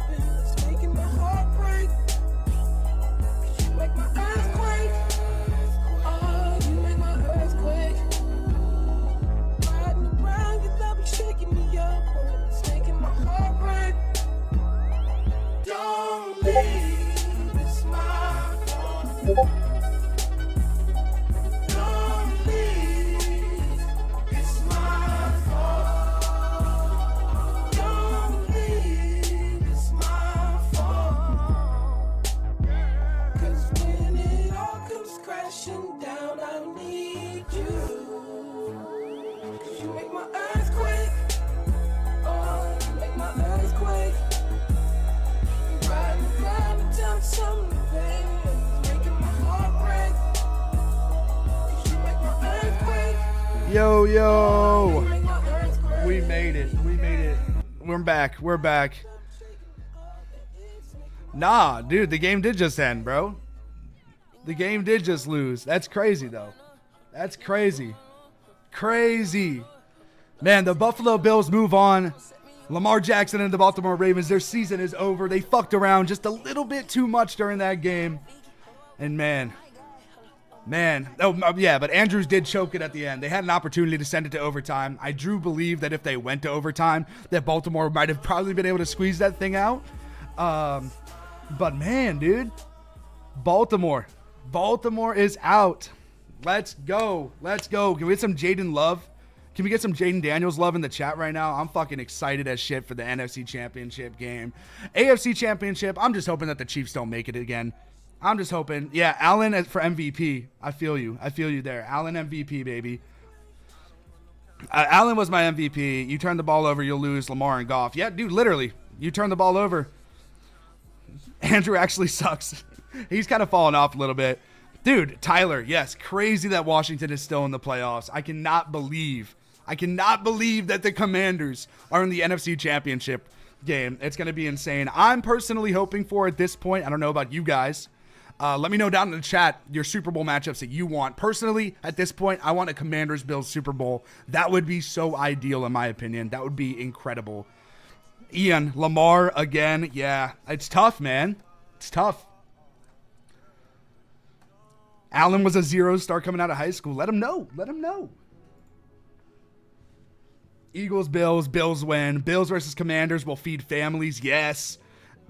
happen. It's making my heart break. 'Cause you make my earthquake. Oh, you make my earthquake. Riding around, your love is shaking me up. It's making my heart break. Don't leave, it's my fault. Don't leave, it's my fault. Don't leave, it's my fault. 'Cause when it all comes crashing down, I need you. 'Cause you make my earthquake. Oh, you make my earthquake. Riding around and down something, baby. It's making my heart break. 'Cause you make my earthquake. Yo, You yo. make my earthquake. We made it. We made it. We're back. We're back. Nah, dude, the game did just end, bro. The game did just lose. That's crazy, though. That's crazy. Crazy. Man, the Buffalo Bills move on. Lamar Jackson and the Baltimore Ravens, their season is over. They fucked around just a little bit too much during that game. And man. Oh, yeah, but Andrews did choke it at the end. They had an opportunity to send it to overtime. I do believe that if they went to overtime, that Baltimore might have probably been able to squeeze that thing out. But man, dude, Baltimore is out. Let's go. Can we get some Jaden love? Can we get some Jaden Daniels love in the chat right now? I'm fucking excited as shit for the NFC Championship game. AFC Championship, I'm just hoping that the Chiefs don't make it again. I'm just hoping. Yeah, Allen for MVP. I feel you there. Allen MVP, baby. Allen was my MVP. You turn the ball over, you'll lose Lamar and Goff. Yeah, dude, literally. You turn the ball over. Andrew actually sucks. He's kind of fallen off a little bit. Dude, Tyler, yes, crazy that Washington is still in the playoffs. I cannot believe that the Commanders are in the NFC Championship game. It's going to be insane. I'm personally hoping for at this point. I don't know about you guys. Let me know down in the chat your Super Bowl matchups that you want. Personally, at this point, I want a Commanders-Bills Super Bowl. That would be so ideal, in my opinion. That would be incredible. Ian, Lamar again. Yeah, it's tough, man. It's tough. Allen was a 0-star coming out of high school. Let him know. Eagles, Bills win. Bills versus Commanders will feed families. Yes.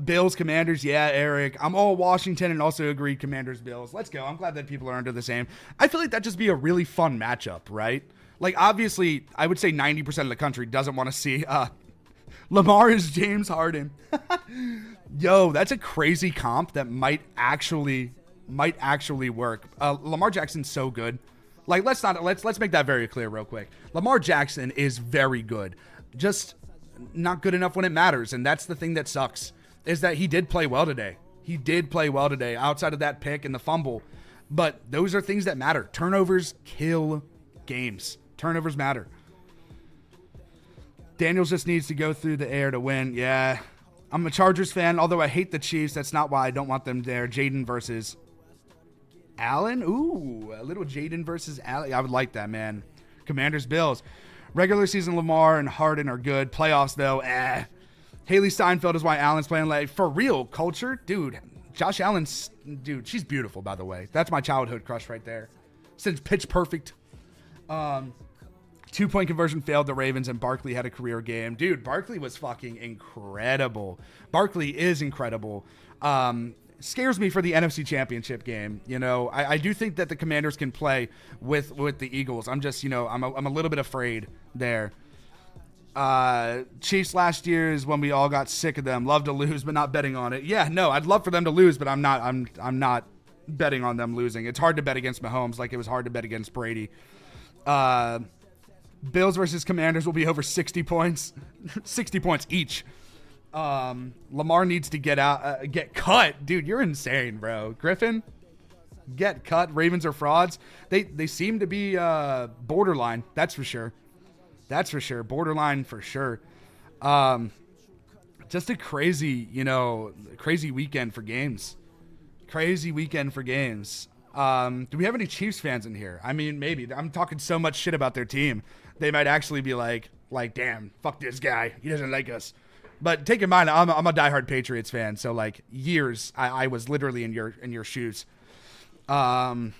Bills, Commanders. Yeah, Eric. I'm all Washington and also agreed Commanders, Bills. Let's go. I'm glad that people are under the same. I feel like that'd just be a really fun matchup, right? Like, obviously, I would say 90% of the country doesn't want to see Lamar is James Harden. Yo, that's a crazy comp that might actually work. Lamar Jackson's so good. Like, let's make that very clear real quick. Lamar Jackson is very good. Just not good enough when it matters. And that's the thing that sucks, is that he did play well today. Outside of that pick and the fumble. But those are things that matter. Turnovers kill games. Turnovers matter. Daniels just needs to go through the air to win. Yeah. I'm a Chargers fan, although I hate the Chiefs. That's not why I don't want them there. Jaden versus Allen? Ooh, a little Jaden versus Allen. I would like that, man. Commanders, Bills. Regular season Lamar and Harden are good. Playoffs, though, Haley Steinfeld is why Allen's playing like for real culture. Dude, Josh Allen's, dude, she's beautiful, by the way. That's my childhood crush right there. Since Pitch Perfect. 2-point conversion failed the Ravens, and Barkley had a career game. Dude, Barkley was fucking incredible. Barkley is incredible. Scares me for the NFC Championship game. You know, I do think that the Commanders can play with the Eagles. I'm just, I'm a little bit afraid there. Chiefs last year is when we all got sick of them. Love to lose, but not betting on it. Yeah, no, I'd love for them to lose, but I'm not betting on them losing. It's hard to bet against Mahomes like it was hard to bet against Brady. Bills versus Commanders will be over 60 points. 60 points each. Lamar needs to get cut. Dude, you're insane, bro. Griffin, get cut. Ravens are frauds. They seem to be borderline. That's for sure. Borderline for sure. Just a crazy weekend for games. Do we have any Chiefs fans in here? I mean, maybe. I'm talking so much shit about their team. They might actually be like, damn, fuck this guy. He doesn't like us. But take in mind, I'm a diehard Patriots fan, so like years I was literally in your shoes. I'm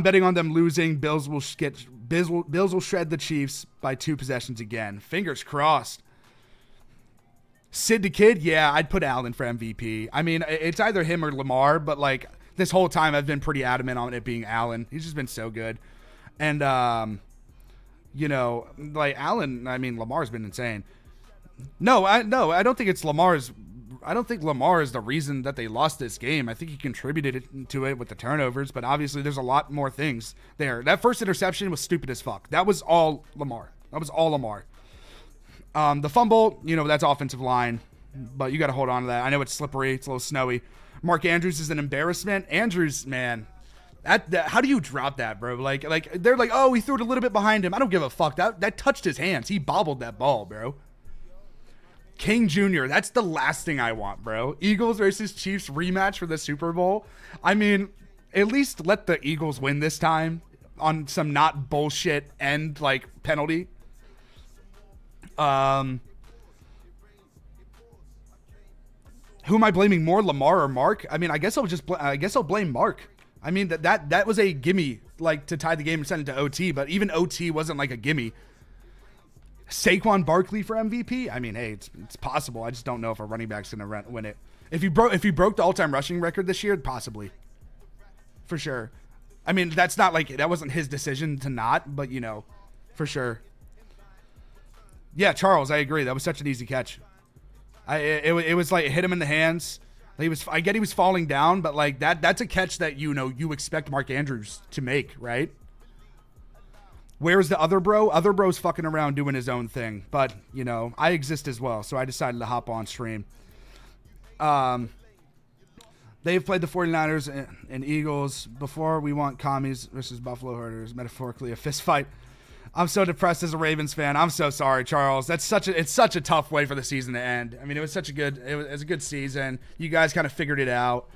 betting on them losing. Bills will shred the Chiefs by 2 possessions again. Fingers crossed. Sid the Kid, yeah, I'd put Allen for MVP. I mean, it's either him or Lamar, but like this whole time I've been pretty adamant on it being Allen. He's just been so good. And like Allen, I mean, Lamar's been insane. No, I don't think it's Lamar's. I don't think Lamar is the reason that they lost this game. I think he contributed to it with the turnovers, but obviously there's a lot more things there. That first interception was stupid as fuck. That was all Lamar. The fumble, that's offensive line, but you got to hold on to that. I know it's slippery. It's a little snowy. Mark Andrews is an embarrassment. Andrews, man, how do you drop that, bro? Like they're like, oh, he threw it a little bit behind him. I don't give a fuck. That touched his hands. He bobbled that ball, bro. King Jr., that's the last thing I want, bro. Eagles versus Chiefs rematch for the Super Bowl. I mean, at least let the Eagles win this time on some not bullshit end like penalty. Who am I blaming more, Lamar or Mark? I mean, I guess I'll blame Mark. I mean, that was a gimme, like to tie the game and send it to OT, but even OT wasn't like a gimme. Saquon Barkley for MVP? I mean, hey, it's possible. I just don't know if a running back's gonna win it. If he broke the all-time rushing record this year, possibly, for sure. I mean, that's not like that wasn't his decision to not, but for sure. Yeah, Charles, I agree. That was such an easy catch. It was like it hit him in the hands. I get he was falling down, but like that's a catch that you expect Mark Andrews to make, right? Where's the other bro? Other bro's fucking around doing his own thing. But, I exist as well, so I decided to hop on stream. They've played the 49ers and Eagles before. We want commies versus Buffalo Herders, metaphorically a fist fight. I'm so depressed as a Ravens fan. I'm so sorry, Charles. It's such a tough way for the season to end. I mean, it was a good season. You guys kind of figured it out.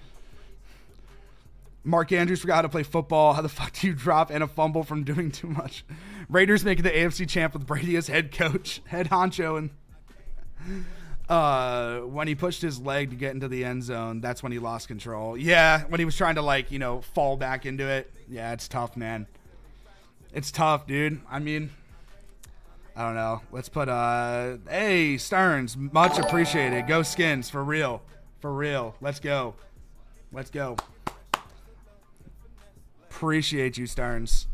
Mark Andrews forgot how to play football. How the fuck do you drop and a fumble from doing too much? Raiders making the AFC champ with Brady as head coach, head honcho, and when he pushed his leg to get into the end zone, that's when he lost control. Yeah, when he was trying to fall back into it. Yeah, it's tough, man. It's tough, dude. I mean, I don't know. Let's put hey, Stearns, much appreciated. Go Skins, for real. For real. Let's go. Appreciate you, Stearns.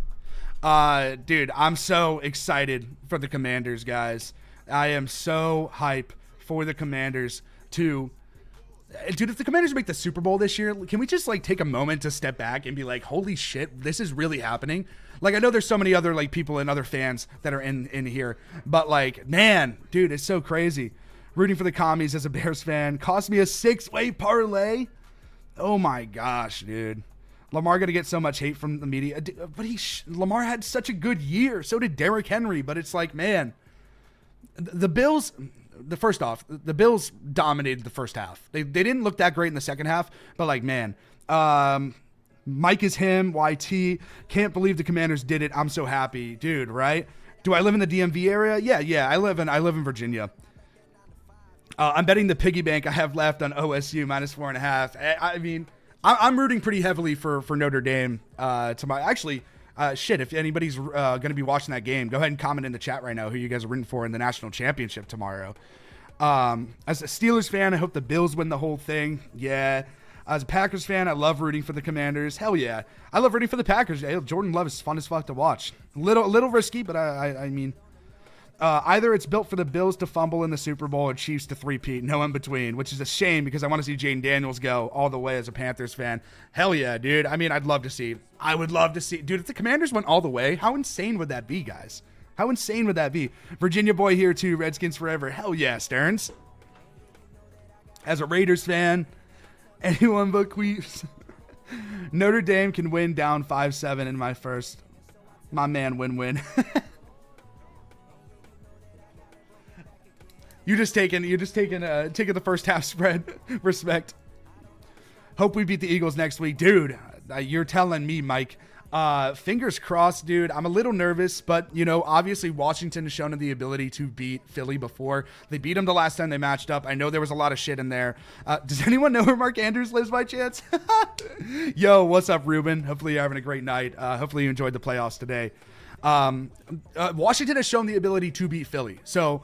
Dude, I'm so excited for the Commanders, guys. I am so hype for the Commanders to... Dude, if the Commanders make the Super Bowl this year, can we just take a moment to step back and be like, holy shit, this is really happening? I know there's so many other people and other fans that are in here, but man, dude, it's so crazy. Rooting for the commies as a Bears fan cost me a 6-way parlay. Oh my gosh, dude. Lamar going to get so much hate from the media, but Lamar had such a good year. So did Derrick Henry, but it's man, the Bills... First off, the Bills dominated the first half. They didn't look that great in the second half, but man, Mike is him, YT. Can't believe the Commanders did it. I'm so happy, dude. Right? Do I live in the DMV area? Yeah. I live in Virginia. I'm betting the piggy bank I have left on OSU -4.5. I mean, I'm rooting pretty heavily for Notre Dame tomorrow. Actually. If anybody's going to be watching that game, go ahead and comment in the chat right now who you guys are rooting for in the national championship tomorrow. As a Steelers fan, I hope the Bills win the whole thing. Yeah. As a Packers fan, I love rooting for the Commanders. Hell yeah. I love rooting for the Packers. Jordan Love is fun as fuck to watch. A little risky, but I mean... either it's built for the Bills to fumble in the Super Bowl or Chiefs to three-peat, no in between, which is a shame because I want to see Jaden Daniels go all the way as a Panthers fan. Hell yeah, dude. I mean, I would love to see. Dude, if the Commanders went all the way, how insane would that be, guys? How insane would that be? Virginia boy here too, Redskins forever. Hell yeah, Stearns. As a Raiders fan, anyone but Queefs. Notre Dame can win down 5-7 in my first. My man, win-win. You're just taking the first half spread. Respect. Hope we beat the Eagles next week. Dude, you're telling me, Mike. Fingers crossed, dude. I'm a little nervous, but, obviously Washington has shown the ability to beat Philly before. They beat them the last time they matched up. I know there was a lot of shit in there. Does anyone know where Mark Andrews lives by chance? Yo, what's up, Ruben? Hopefully you're having a great night. Hopefully you enjoyed the playoffs today. Washington has shown the ability to beat Philly. So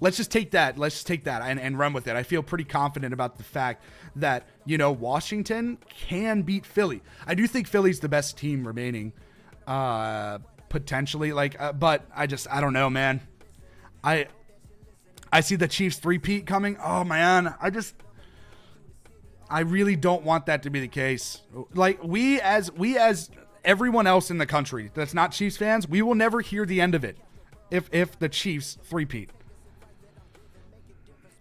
let's just take that. And run with it. I feel pretty confident about the fact that, Washington can beat Philly. I do think Philly's the best team remaining, potentially. But I don't know, man. I see the Chiefs three-peat coming. Oh, man. I really don't want that to be the case. We as everyone else in the country that's not Chiefs fans, we will never hear the end of it if the Chiefs three-peat.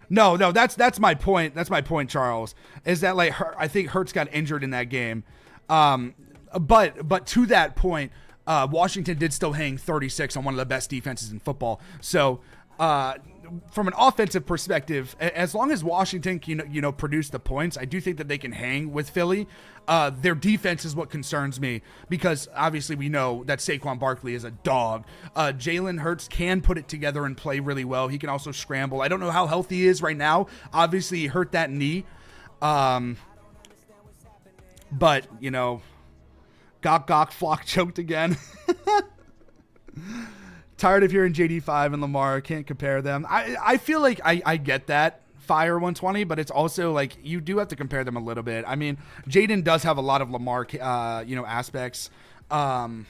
No, that's my point. That's my point, Charles. Is that I think Hurts got injured in that game, but to that point, Washington did still hang 36 on one of the best defenses in football. So, from an offensive perspective, as long as Washington can produce the points, I do think that they can hang with Philly. Their defense is what concerns me because obviously we know that Saquon Barkley is a dog. Jalen Hurts can put it together and play really well. He can also scramble. I don't know how healthy he is right now. Obviously he hurt that knee. But Gok flock choked again. Tired of hearing JD5 and Lamar. Can't compare them. I feel like I get that fire 120, but it's also you do have to compare them a little bit. I mean, Jaden does have a lot of Lamar, aspects. But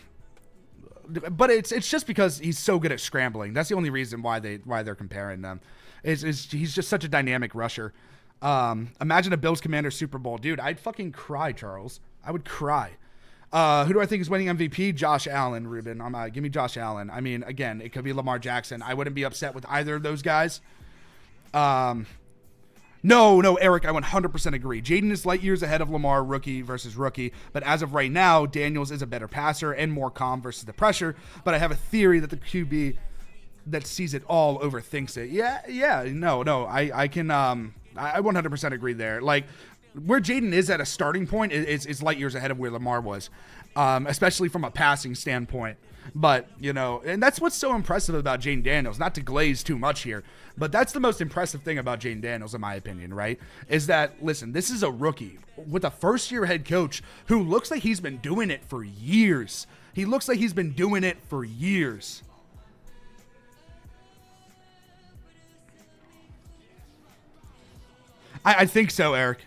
it's just because he's so good at scrambling. That's the only reason why they're comparing them. Is he's just such a dynamic rusher. Imagine a Bills Commanders Super Bowl, dude. I'd fucking cry, Charles. I would cry. Who do I think is winning MVP? Josh Allen, Ruben. Give me Josh Allen. I mean, again, it could be Lamar Jackson. I wouldn't be upset with either of those guys. No, Eric, I 100% agree. Jaden is light years ahead of Lamar, rookie versus rookie. But as of right now, Daniels is a better passer and more calm versus the pressure. But I have a theory that the QB that sees it all overthinks it. Yeah. No. I can. I 100% agree there. Where Jaden is at a starting point is light years ahead of where Lamar was, especially from a passing standpoint. But, and that's what's so impressive about Jaden Daniels, not to glaze too much here, but that's the most impressive thing about Jaden Daniels, in my opinion, right? Is that, listen, this is a rookie with a first-year head coach who looks like he's been doing it for years. I think so, Eric.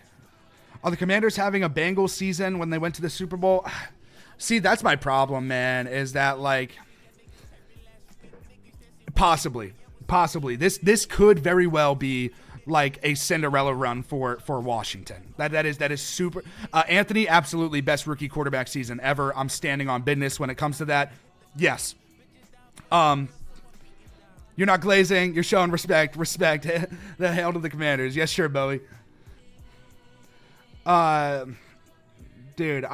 Are the Commanders having a Bengals season when they went to the Super Bowl? See, that's my problem, man, is that possibly this could very well be a Cinderella run for Washington. That is super. Anthony, absolutely best rookie quarterback season ever. I'm standing on business when it comes to that. Yes. You're not glazing. You're showing respect. The hell to the Commanders. Yes, sure, Bowie. Dude,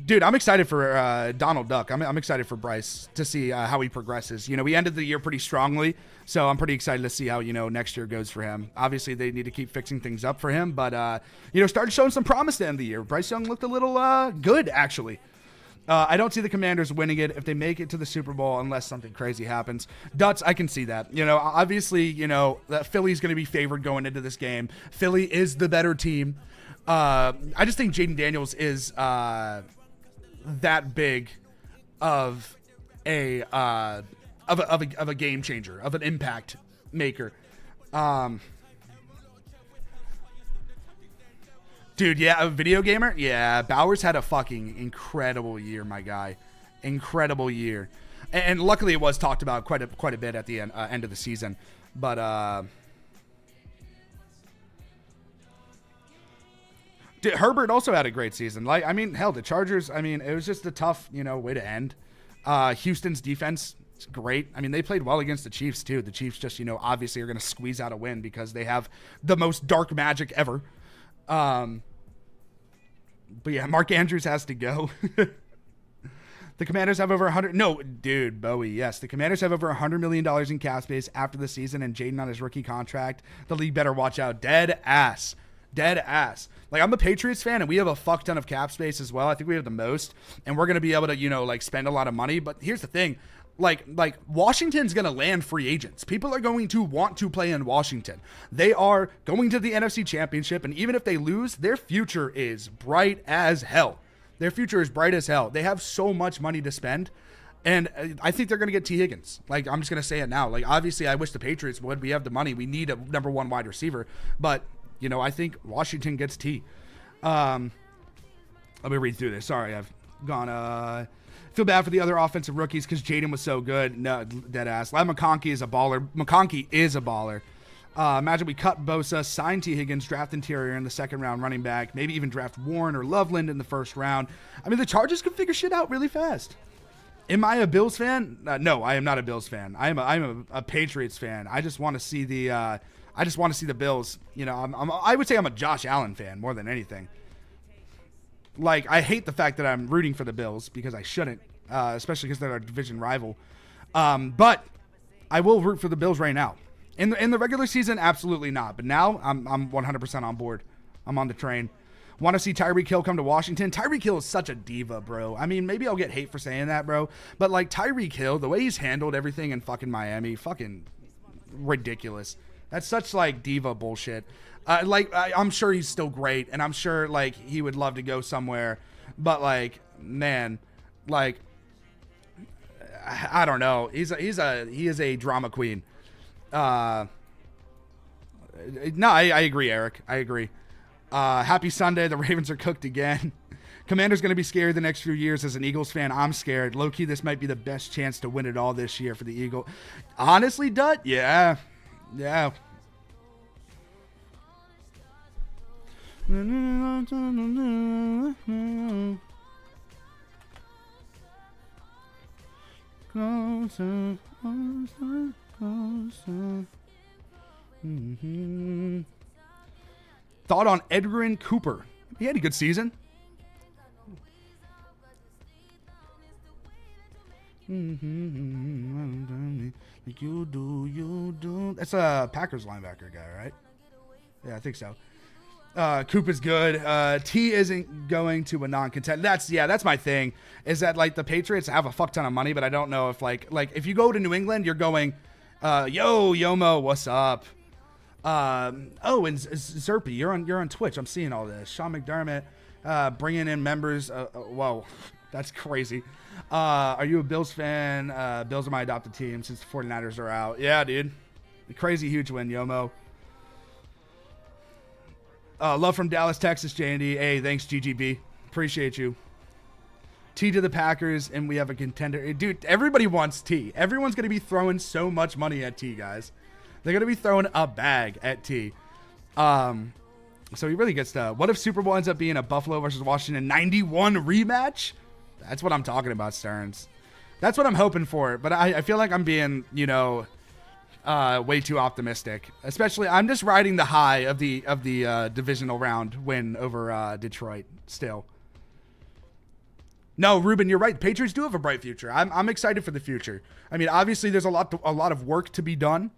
Dude, I'm excited for Donald Duck. I'm excited for Bryce to see how he progresses. We ended the year pretty strongly, so I'm pretty excited to see how, next year goes for him. Obviously, they need to keep fixing things up for him, but, started showing some promise at the end of the year. Bryce Young looked a little good, actually. I don't see the Commanders winning it if they make it to the Super Bowl unless something crazy happens. Dutz, I can see that. Obviously, that Philly's going to be favored going into this game. Philly is the better team. I just think Jaden Daniels is that big of a game changer, of an impact maker. Dude, yeah, a video gamer? Yeah, Bowers had a fucking incredible year, my guy. Incredible year. And luckily it was talked about quite a bit at the end of the season. But, dude, Herbert also had a great season. The Chargers, it was just a tough, way to end. Houston's defense is great. They played well against the Chiefs, too. The Chiefs just, obviously are going to squeeze out a win because they have the most dark magic ever. But yeah, Mark Andrews has to go. The Commanders have over 100. No, dude, Bowie. Yes, the Commanders have over $100 million in cap space after the season, and Jaden on his rookie contract. The league better watch out. Dead ass. Dead ass. Like, I'm a Patriots fan, and we have a fuck ton of cap space as well. I think we have the most, and we're going to be able to, you know, like, spend a lot of money. But here's the thing. Like Washington's going to land free agents. People are going to want to play in Washington. They are going to the NFC Championship, and even if they lose, their future is bright as hell. Their future is bright as hell. They have so much money to spend, and I think they're going to get T. Higgins. Like, I'm just going to say it now. Like, obviously, I wish the Patriots would. We have the money. We need a number one wide receiver, but, you know, I think Washington gets T. Let me read through this. Sorry, I've gone... Feel bad for the other offensive rookies because Jaden was so good. No, dead ass. Lad McConkey is a baller. McConkey is a baller. Imagine we cut Bosa, sign T. Higgins, draft interior in the second round running back, maybe even draft Warren or Loveland in the first round. I mean, the Chargers could figure shit out really fast. Am I a Bills fan? No, I am not a Bills fan. I'm a Patriots fan. I just want to see the Bills. You know, I would say I'm a Josh Allen fan more than anything. Like, I hate the fact that I'm rooting for the Bills because I shouldn't, especially because they're our division rival. But I will root for the Bills right now. In the regular season, absolutely not. But now I'm 100% on board. I'm on the train. Want to see Tyreek Hill come to Washington? Tyreek Hill is such a diva, bro. I mean, maybe I'll get hate for saying that, bro. But, like, Tyreek Hill, the way he's handled everything in fucking Miami, fucking ridiculous. That's such, like, diva bullshit. I'm sure he's still great, and I'm sure, like, he would love to go somewhere. But, like, man, like, I don't know. He is a drama queen. No, I agree, Eric. I agree. Happy Sunday. The Ravens are cooked again. Commander's going to be scared the next few years. As an Eagles fan, I'm scared. Low-key, this might be the best chance to win it all this year for the Eagles. Honestly, Dut? Yeah. Yeah. Thought on Edgerrin Cooper. He had a good season. You do. That's a Packers linebacker guy, right? Yeah, I think so. Coop is good. T isn't going to a non-contender. That's my thing. Is that, like, the Patriots have a fuck ton of money, but I don't know if like if you go to New England, you're going, yo Yomo, what's up? And Zerpy, you're on Twitch. I'm seeing all this. Sean McDermott, bringing in members. Whoa, that's crazy. Are you a Bills fan? Bills are my adopted team since the 49ers are out. Yeah, dude. Crazy huge win, Yomo. Love from Dallas, Texas, J&D. Hey, thanks, GGB. Appreciate you. T to the Packers, and we have a contender. Dude, everybody wants T. Everyone's going to be throwing so much money at T, guys. They're going to be throwing a bag at T. So he really gets to... What if Super Bowl ends up being a Buffalo versus Washington 91 rematch? That's what I'm talking about, Stearns. That's what I'm hoping for. But I feel like I'm being, way too optimistic. Especially, I'm just riding the high of the divisional round win over Detroit still. No, Ruben, you're right. The Patriots do have a bright future. I'm excited for the future. I mean, obviously, there's a lot of work to be done.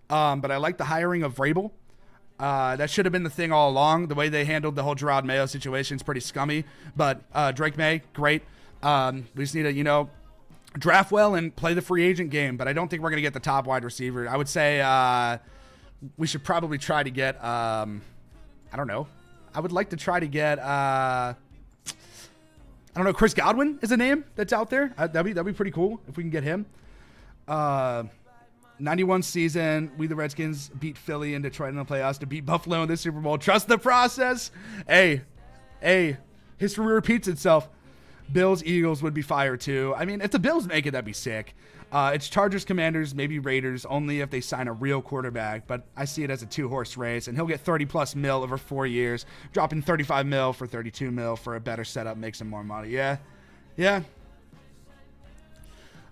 But I like the hiring of Vrabel. That should have been the thing all along. The way they handled the whole Gerard Mayo situation is pretty scummy. But Drake May, great. We just need to, draft well and play the free agent game. But I don't think we're going to get the top wide receiver. I would say we should probably try to get, I don't know. I would like to try to get, I don't know, Chris Godwin is a name that's out there. That'd be pretty cool if we can get him. 91 season, we the Redskins beat Philly and Detroit in the playoffs to beat Buffalo in the Super Bowl. Trust the process. Hey, history repeats itself. Bills, Eagles would be fire too. I mean, if the Bills make it, that'd be sick. It's Chargers, Commanders, maybe Raiders, only if they sign a real quarterback. But I see it as a 2-horse race, and he'll get 30+ mil over 4 years, dropping 35 mil for 32 mil for a better setup, makes him more money. Yeah.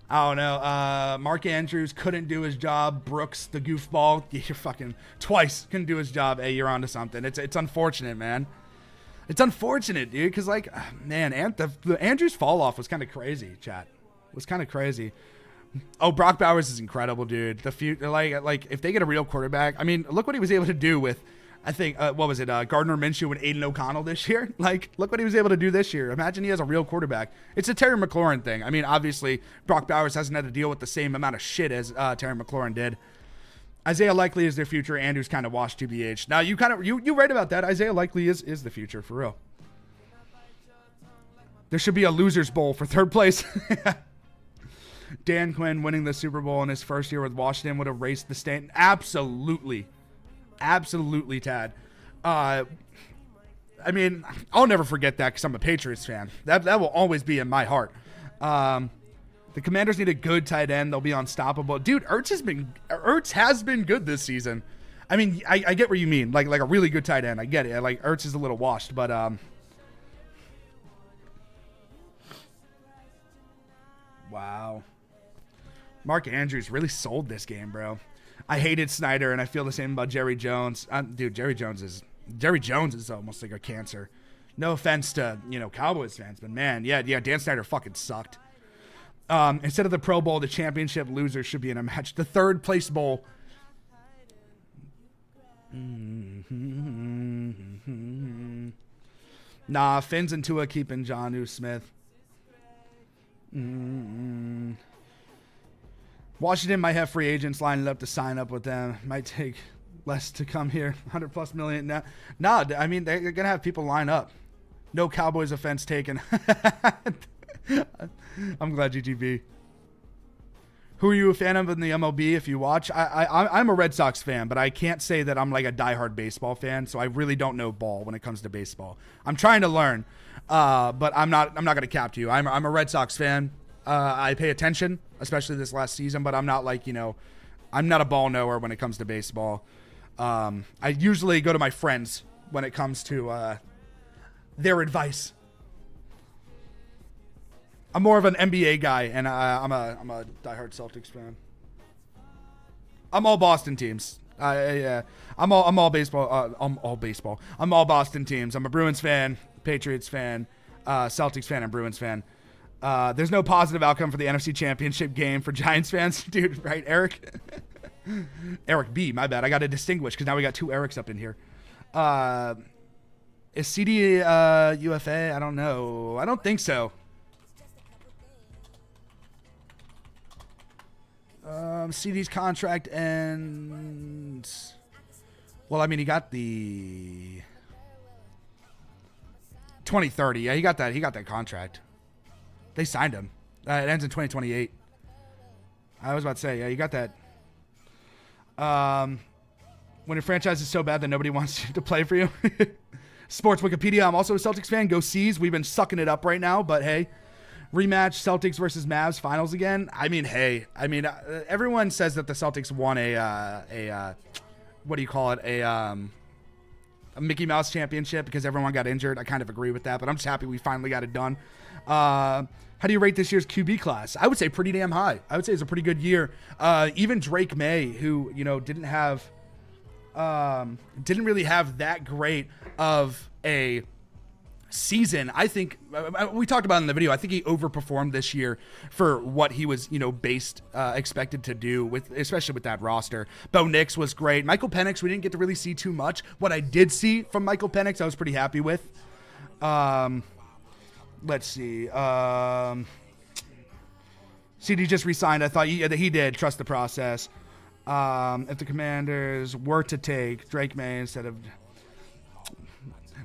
I don't know. Mark Andrews couldn't do his job. Brooks, the goofball, you're fucking twice couldn't do his job. Hey, you're onto something. It's unfortunate, man. It's unfortunate, dude, because, like, man, the Andrews fall off was kind of crazy, chat. It was kind of crazy. Oh, Brock Bowers is incredible, dude. The future, like if they get a real quarterback, I mean, look what he was able to do with I think, what was it, Gardner Minshew and Aiden O'Connell this year? Like, look what he was able to do this year. Imagine he has a real quarterback. It's a Terry McLaurin thing. I mean, obviously, Brock Bowers hasn't had to deal with the same amount of shit as Terry McLaurin did. Isaiah Likely is their future. Andrews kind of washed TBH. Now, you right about that. Isaiah Likely is the future, for real. There should be a loser's bowl for third place. Dan Quinn winning the Super Bowl in his first year with Washington would have raced the stand. Absolutely. Absolutely, Tad. I mean, I'll never forget that because I'm a Patriots fan. That will always be in my heart. The Commanders need a good tight end. They'll be unstoppable. Dude, Ertz has been good this season. I mean, I get what you mean. Like a really good tight end. I get it. Like, Ertz is a little washed, but wow. Mark Andrews really sold this game, bro. I hated Snyder, and I feel the same about Jerry Jones. Dude, Jerry Jones is almost like a cancer. No offense to, Cowboys fans, but man, yeah, Dan Snyder fucking sucked. Instead of the Pro Bowl, the championship loser should be in a match. The third place bowl. Nah, Fins and Tua keeping Jonnu Smith. Washington might have free agents lining up to sign up with them. Might take less to come here. 100+ million. Nah, I mean, they're going to have people line up. No Cowboys offense taken. I'm glad, GGB. Who are you a fan of in the MLB if you watch? I'm a Red Sox fan, but I can't say that I'm like a diehard baseball fan, so I really don't know ball when it comes to baseball. I'm trying to learn, but I'm not going to cap to you. I'm a Red Sox fan. I pay attention, especially this last season, but I'm not like, I'm not a ball knower when it comes to baseball. I usually go to my friends when it comes to their advice. I'm more of an NBA guy, and I'm a diehard Celtics fan. I'm all Boston teams. I'm all baseball. I'm all baseball. I'm all Boston teams. I'm a Bruins fan, Patriots fan, Celtics fan, and Bruins fan. There's no positive outcome for the NFC Championship game for Giants fans. Dude, right, Eric? Eric B, my bad. I got to distinguish because now we got two Erics up in here. Is CD UFA? I don't know. I don't think so. CD's contract ends... Well, I mean, he got the 2030. Yeah, he got that contract. They signed him. It ends in 2028. I was about to say, yeah, you got that. When your franchise is so bad that nobody wants to play for you. Sports Wikipedia. I'm also a Celtics fan. Go C's. We've been sucking it up right now, but hey. Rematch Celtics versus Mavs finals again. I mean, hey. I mean, everyone says that the Celtics won a what do you call it? A Mickey Mouse championship because everyone got injured. I kind of agree with that, but I'm just happy we finally got it done. How do you rate this year's QB class? I would say pretty damn high. I would say it's a pretty good year. Even Drake May, who, didn't really have that great of a season. I think we talked about it in the video. I think he overperformed this year for what he was, expected to do especially with that roster. Bo Nix was great. Michael Penix, we didn't get to really see too much. What I did see from Michael Penix, I was pretty happy with. Let's see. CD just resigned. I thought he did. Trust the process. If the Commanders were to take Drake May instead of...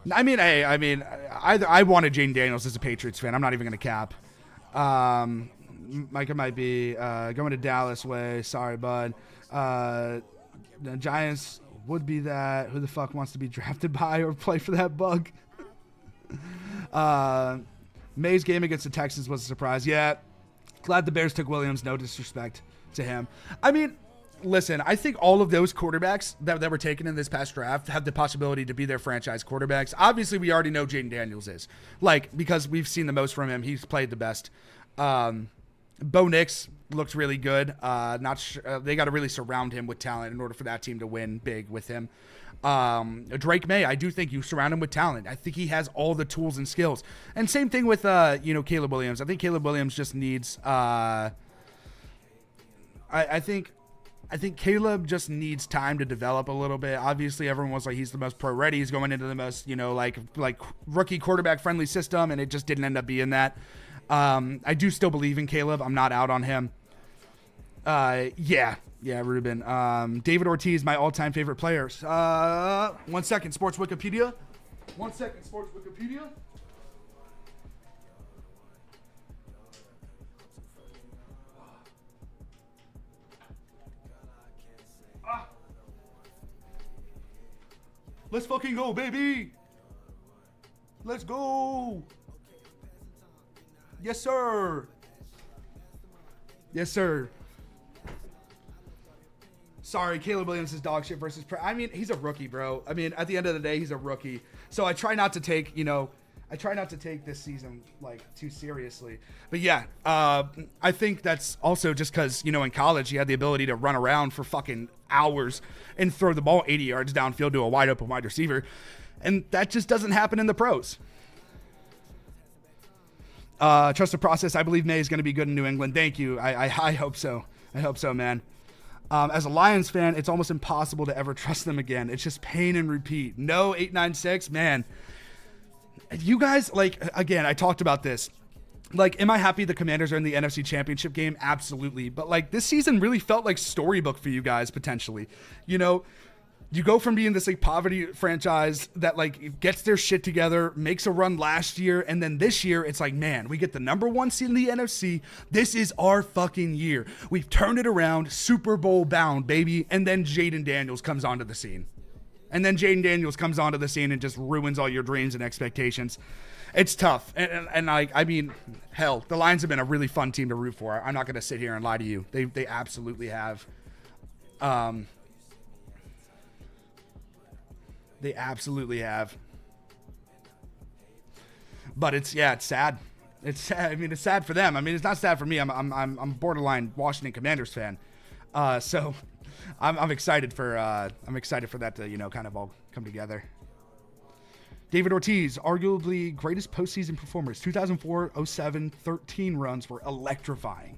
I wanted Jane Daniels as a Patriots fan. I'm not even going to cap. Micah might be going to Dallas way. Sorry, bud. The Giants would be that. Who the fuck wants to be drafted by or play for that bug? May's game against the Texans was a surprise. Yeah. Glad the Bears took Williams. No disrespect to him. I mean... Listen, I think all of those quarterbacks that were taken in this past draft have the possibility to be their franchise quarterbacks. Obviously, we already know Jaden Daniels is. Because we've seen the most from him. He's played the best. Bo Nix looked really good. They got to really surround him with talent in order for that team to win big with him. Drake May, I do think you surround him with talent. I think he has all the tools and skills. And same thing with, Caleb Williams. I think Caleb Williams just needs... I think... I think Caleb just needs time to develop a little bit. Obviously, everyone was like, he's the most pro ready. He's going into the most, like rookie quarterback friendly system, and it just didn't end up being that. I do still believe in Caleb. I'm not out on him. Yeah, Ruben. David Ortiz, my all-time favorite players. 1 second, Sports Wikipedia. 1 second, Sports Wikipedia. Let's fucking go, baby. Let's go. Yes, sir. Yes, sir. Sorry, Caleb Williams is dog shit versus... I mean, he's a rookie, bro. I mean, at the end of the day, he's a rookie. So I try not to take, this season, too seriously. But yeah, I think that's also just because, in college, he had the ability to run around for fucking hours and throw the ball 80 yards downfield to a wide open wide receiver. And that just doesn't happen in the pros. Trust the process. I believe May is going to be good in New England. Thank you. I hope so. I hope so, man. As a Lions fan, it's almost impossible to ever trust them again. It's just pain and repeat. No 896, man. You guys, again, I talked about this. Am I happy the Commanders are in the NFC Championship game? Absolutely. But, this season really felt like storybook for you guys, potentially. You go from being this poverty franchise that gets their shit together, makes a run last year, and then this year it's man, we get the number 1 seed in the NFC. This is our fucking year. We've turned it around, Super Bowl bound, baby. And then Jaden Daniels comes onto the scene. And just ruins all your dreams and expectations. It's tough. And I mean, hell, the Lions have been a really fun team to root for. I'm not going to sit here and lie to you. They absolutely have. They absolutely have. But it's sad. It's sad. I mean, it's sad for them. I mean, it's not sad for me. I'm borderline Washington Commanders fan. So I'm excited for that to, kind of all come together. David Ortiz, arguably greatest postseason performers. 2004, 07, 13 runs were electrifying.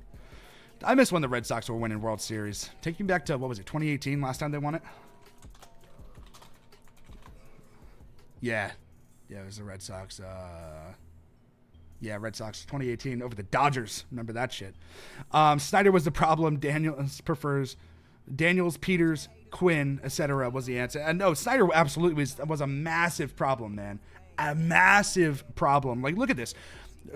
I miss when the Red Sox were winning World Series. Taking back to, 2018, last time they won it? Yeah, it was the Red Sox. Red Sox 2018 over the Dodgers. Remember that shit. Snyder was the problem. Daniels prefers Daniels, Peters, Quinn, etc. was the answer. And no, Snyder absolutely was a massive problem, man. A massive problem. Look at this.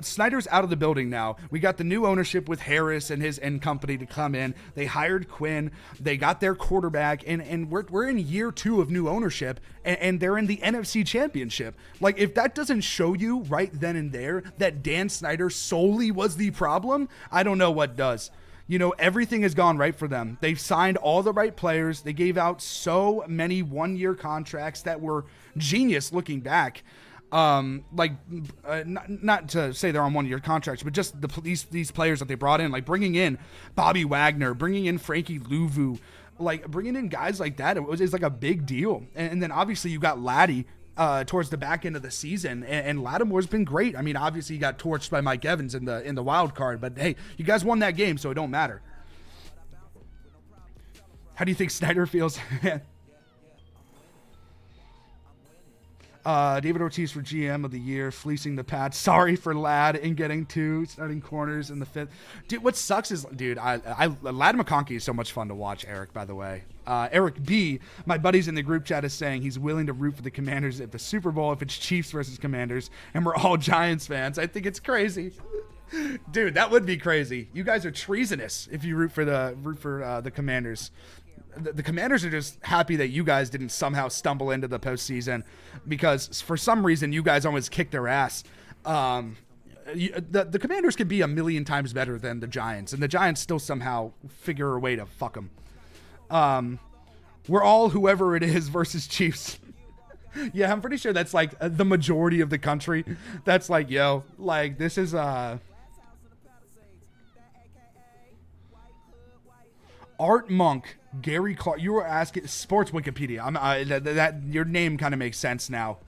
Snyder's out of the building now. We got the new ownership with Harris and his company to come in. They hired Quinn. They got their quarterback, and we're in year 2 of new ownership, and they're in the NFC Championship. If that doesn't show you right then and there that Dan Snyder solely was the problem, I don't know what does. Everything has gone right for them. They've signed all the right players. They gave out so many 1-year contracts that were genius looking back. Not to say they're on 1-year contracts, but just these players that they brought in, bringing in Bobby Wagner, bringing in Frankie Louvu, bringing in guys like that. It's a big deal. And then obviously you got Laddie towards the back end of the season, and Lattimore's been great. I mean, obviously he got torched by Mike Evans in the wild card, but hey, you guys won that game, so it don't matter. How do you think Snyder feels? David Ortiz for GM of the year, fleecing the Pats. Sorry for Ladd in getting 2 starting corners in the 5th. Dude, what sucks is, Ladd McConkey is so much fun to watch, Eric, by the way. Eric B., my buddies in the group chat, is saying he's willing to root for the Commanders at the Super Bowl if it's Chiefs versus Commanders, and we're all Giants fans. I think it's crazy. Dude, that would be crazy. You guys are treasonous if you root for the Commanders. The Commanders are just happy that you guys didn't somehow stumble into the postseason, because for some reason you guys always kick their ass. The Commanders can be a million times better than the Giants, and the Giants still somehow figure a way to fuck them. We're all whoever it is versus Chiefs. Yeah, I'm pretty sure that's the majority of the country. That's this is Art Monk, Gary Clark. You were asking Sports Wikipedia. That your name kind of makes sense now.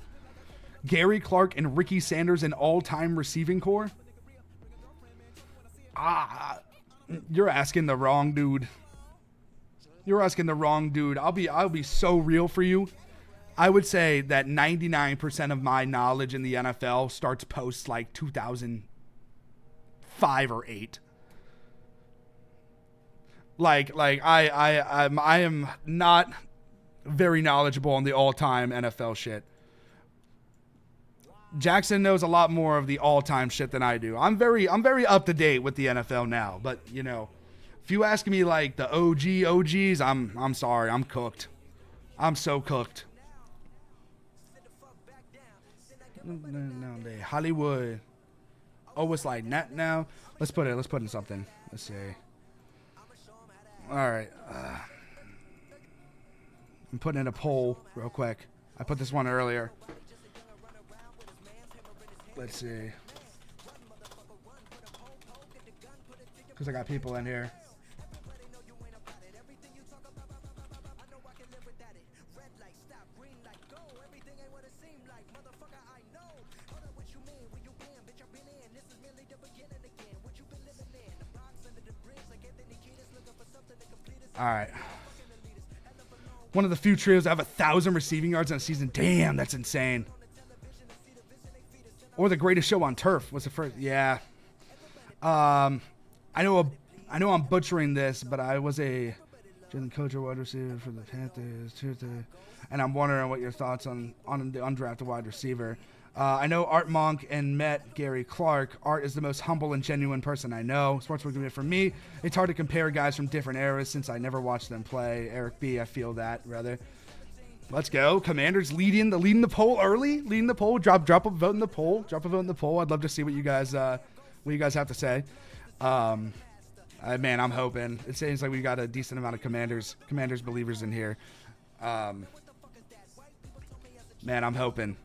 Gary Clark and Ricky Sanders in all-time receiving core. You're asking the wrong dude. You're asking the wrong dude. I'll be so real for you. I would say that 99% of my knowledge in the NFL starts post like 2005 or 8. Like I am not very knowledgeable on the all-time NFL shit. Jackson knows a lot more of the all-time shit than I do. I'm very up to date with the NFL now, but you know, if you ask me like the OGs, I'm sorry, I'm cooked. I'm so cooked. No, Hollywood. Oh, it's like that now. Let's put in something. Let's see. All right. I'm putting in a poll real quick. I put this one earlier. Let's see. Because I got people in here. All right. One of the few trios that have 1,000 receiving yards in a season. Damn, that's insane. Or the greatest show on turf was the first. Yeah. I know I'm butchering this, but I was a coach or wide receiver for the Panthers. And I'm wondering what your thoughts on the undrafted wide receiver. I know Art Monk and met Gary Clark. Art is the most humble and genuine person I know. Sports were doing it for me. It's hard to compare guys from different eras since I never watched them play. Eric B, I feel that, rather. Let's go. Commanders leading the poll early. Leading the poll. Drop a vote in the poll. Drop a vote in the poll. I'd love to see what you guys have to say. Man, I'm hoping. It seems like we got a decent amount of Commanders believers in here. Man, I'm hoping.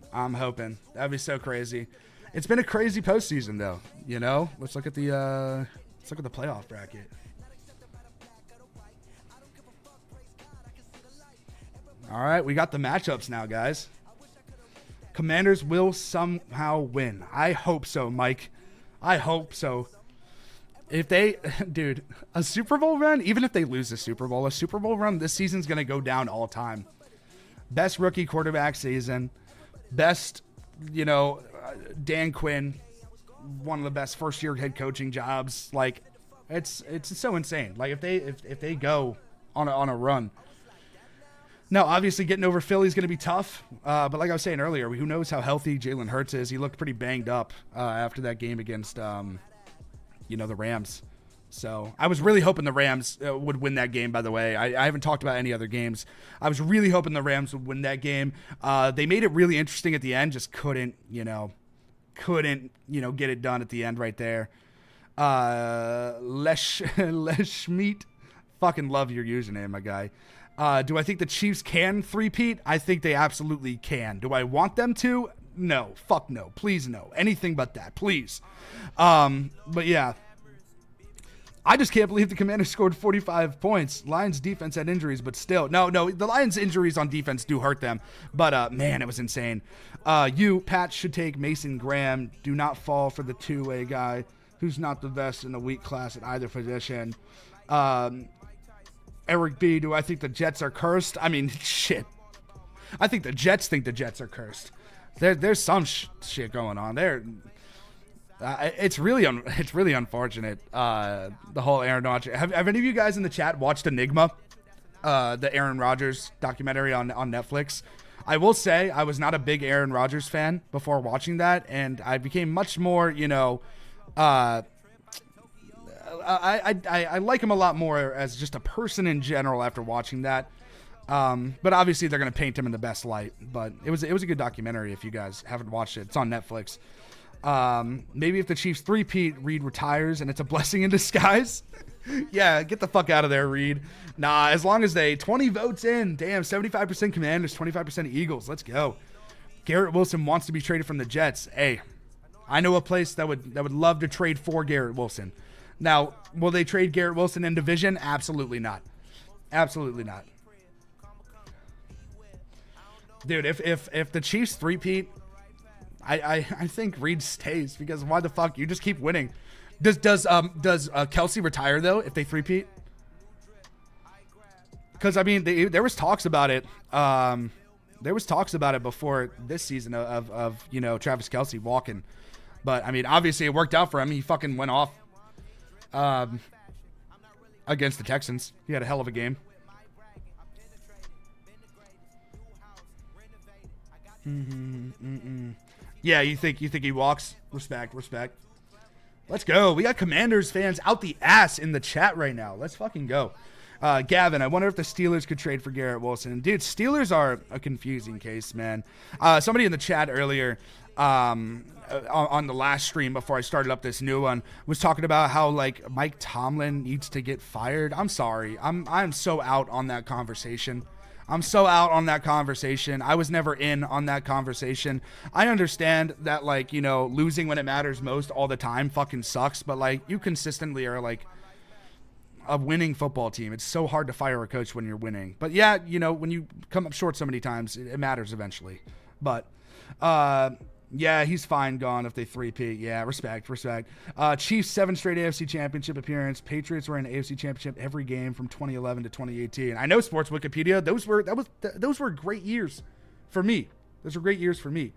That'd be so crazy. It's been a crazy postseason, though. You know, let's look at the playoff bracket. All right, we got the matchups now, guys. Commanders will somehow win. I hope so, Mike. I hope so. If they, dude, a Super Bowl run, even if they lose the Super Bowl, a Super Bowl run this season's going to go down all time. Best rookie quarterback season. Best, Dan Quinn, one of the best first-year head coaching jobs. Like, it's so insane. Like, if they go on a run. Now, obviously, getting over Philly is going to be tough. But like I was saying earlier, who knows how healthy Jalen Hurts is? He looked pretty banged up after that game against, the Rams. So I was really hoping the Rams would win that game, by the way. I haven't talked about any other games. I was really hoping the Rams would win that game. They made it really interesting at the end, just couldn't get it done at the end right there. Leschmeet, fucking love your username, my guy. Do I think the Chiefs can three-peat? I think they absolutely can. Do I want them to? No. Fuck no. Please no. Anything but that. Please. But yeah. I just can't believe the Commanders scored 45 points. Lions defense had injuries, but still. No, the Lions injuries on defense do hurt them. But, man, it was insane. Pat, should take Mason Graham. Do not fall for the two-way guy who's not the best in the weak class at either position. Eric B, do I think the Jets are cursed? I mean, shit. I think the Jets think the Jets are cursed. There's some shit going on there. It's really unfortunate. The whole Aaron Rodgers. Have any of you guys in the chat watched Enigma, the Aaron Rodgers documentary on Netflix? I will say I was not a big Aaron Rodgers fan before watching that, and I became much more. I like him a lot more as just a person in general after watching that. But obviously they're gonna paint him in the best light. But it was a good documentary. If you guys haven't watched it, it's on Netflix. Maybe if the Chiefs three-peat, Reed retires and it's a blessing in disguise. Yeah, get the fuck out of there, Reed. Nah, as long as 20 votes in. Damn, 75% Commanders, 25% Eagles. Let's go. Garrett Wilson wants to be traded from the Jets. Hey, I know a place that would love to trade for Garrett Wilson. Now, will they trade Garrett Wilson in division? Absolutely not. Absolutely not. Dude, if the Chiefs three-peat, I think Reed stays, because why the fuck? You just keep winning. Does Kelsey retire though if they three-peat? Because I mean, there was talks about it. There was talks about it before this season of you know, Travis Kelce walking. But I mean, obviously it worked out for him. He fucking went off against the Texans. He had a hell of a game. Yeah, you think he walks? Respect. Let's go. We got Commanders fans out the ass in the chat right now. Let's fucking go. Gavin, I wonder if the Steelers could trade for Garrett Wilson. Dude, Steelers are a confusing case, man. Somebody in the chat earlier on the last stream before I started up this new one was talking about how, like, Mike Tomlin needs to get fired. I'm sorry. I'm so out on that conversation. I was never in on that conversation. I understand that, like, you know, losing when it matters most all the time fucking sucks, but, like, you consistently are, like, a winning football team. It's so hard to fire a coach when you're winning. But yeah, you know, when you come up short so many times, it matters eventually. But yeah, he's fine gone if they three-peat. Yeah, respect. Chiefs 7 straight AFC Championship appearance. Patriots were in AFC Championship every game from 2011 to 2018. I know Sports Wikipedia. Those were great years for me. Those were great years for me.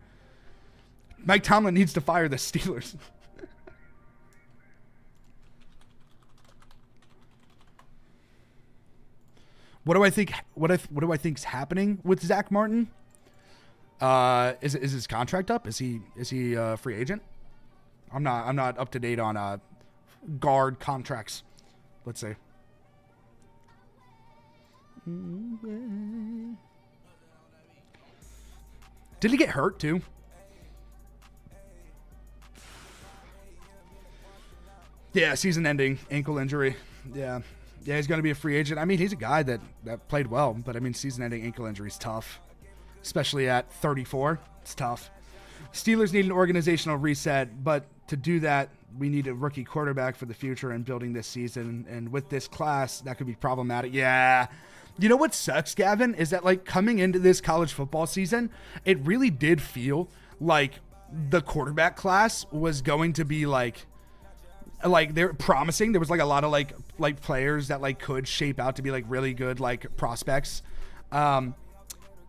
Mike Tomlin needs to fire the Steelers. What do I think? What do I think's happening with Zach Martin? Is his contract up? Is he a free agent? I'm not up to date on guard contracts. Let's say. Did he get hurt too? Yeah, season-ending ankle injury. Yeah, he's going to be a free agent. I mean, he's a guy that played well, but I mean, season-ending ankle injury is tough, especially at 34. It's tough. Steelers need an organizational reset, but to do that, we need a rookie quarterback for the future and building this season. And with this class, that could be problematic. Yeah. You know what sucks, Gavin, is that, like, coming into this college football season, it really did feel like the quarterback class was going to be like they're promising. There was like a lot of like players that like could shape out to be like really good like prospects. And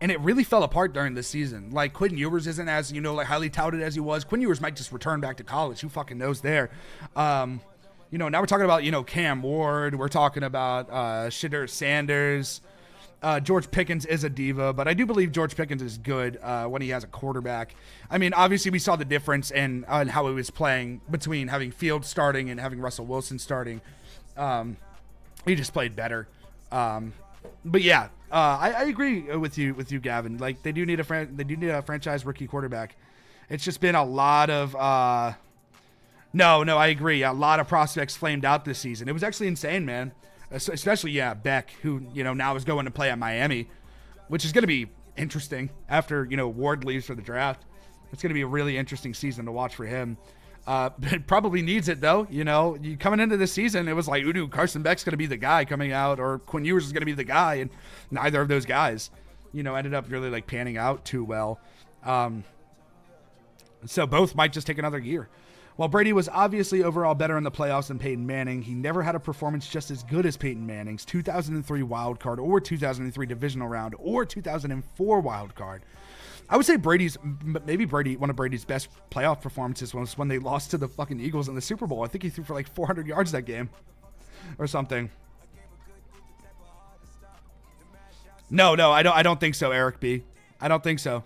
it really fell apart during this season. Like, Quinn Ewers isn't as, you know, like highly touted as he was. Quinn Ewers might just return back to college. Who fucking knows there? You know, now we're talking about, you know, Cam Ward. We're talking about Shadur Sanders. George Pickens is a diva, but I do believe George Pickens is good when he has a quarterback. I mean, obviously we saw the difference in how he was playing between having Fields starting and having Russell Wilson starting. He just played better. But yeah, I agree with you, Gavin. Like, they do need a franchise rookie quarterback. It's just been a lot of no, I agree. A lot of prospects flamed out this season. It was actually insane, man. Especially, Beck, who, you know, now is going to play at Miami, which is going to be interesting after, you know, Ward leaves for the draft. It's going to be a really interesting season to watch for him. It probably needs it, though. You know, coming into this season, it was like, ooh, Carson Beck's going to be the guy coming out, or Quinn Ewers is going to be the guy, and neither of those guys, you know, ended up really, like, panning out too well. So both might just take another year. While Brady was obviously overall better in the playoffs than Peyton Manning, he never had a performance just as good as Peyton Manning's 2003 wild card or 2003 divisional round or 2004 wild card. I would say one of Brady's best playoff performances was when they lost to the fucking Eagles in the Super Bowl. I think he threw for like 400 yards that game or something. No, I don't think so, Eric B. I don't think so.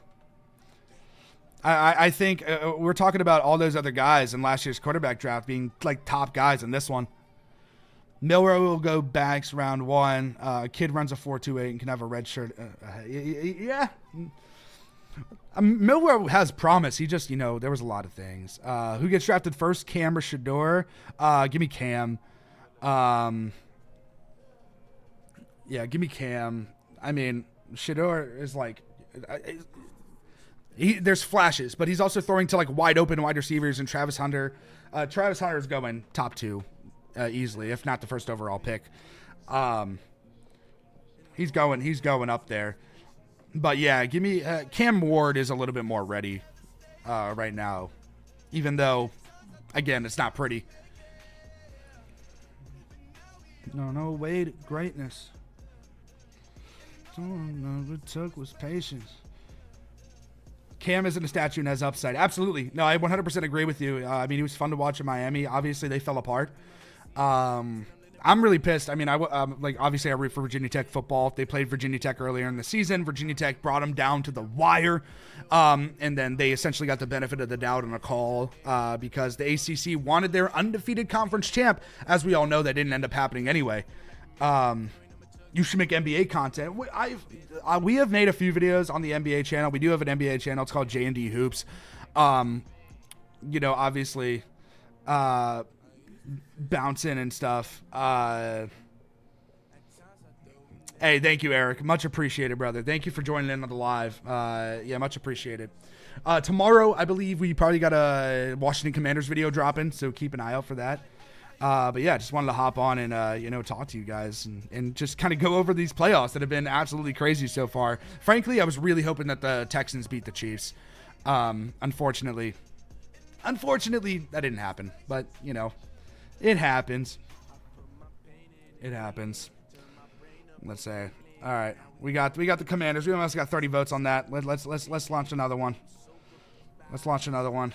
I think we're talking about all those other guys in last year's quarterback draft being like top guys in this one. Milroe will go Banks round 1. Kid runs a 4.28 and can have a red shirt. Yeah. Milroe has promise. He just, you know, there was a lot of things. Who gets drafted first, Cam or Shadur? Give me Cam. Yeah, give me Cam. I mean, Shadur is like... there's flashes, but he's also throwing to like wide open wide receivers and Travis Hunter. Travis Hunter is going top 2 easily, if not the first overall pick. He's going up there. But yeah, give me Cam Ward is a little bit more ready right now, even though, again, it's not pretty. No way to greatness. All it took was patience. Cam isn't a statue and has upside. Absolutely. No, I 100% agree with you. I mean, he was fun to watch in Miami. Obviously, they fell apart. I'm really pissed. I mean, obviously I root for Virginia Tech football. They played Virginia Tech earlier in the season. Virginia Tech brought them down to the wire. And then they essentially got the benefit of the doubt on a call because the ACC wanted their undefeated conference champ. As we all know, that didn't end up happening anyway. You should make NBA content. We have made a few videos on the NBA channel. We do have an NBA channel. It's called J&D Hoops. Obviously, bouncing and stuff. Hey, thank you, Eric. Much appreciated, brother. Thank you for joining in on the live. Yeah, much appreciated. Tomorrow, I believe we probably got a Washington Commanders video dropping, so keep an eye out for that. But yeah, just wanted to hop on and, talk to you guys and just kind of go over these playoffs that have been absolutely crazy so far. Frankly, I was really hoping that the Texans beat the Chiefs. Unfortunately, that didn't happen, but it happens. It happens. Let's say, all right, we got the Commanders. We almost got 30 votes on that. Let's launch another one. Let's launch another one.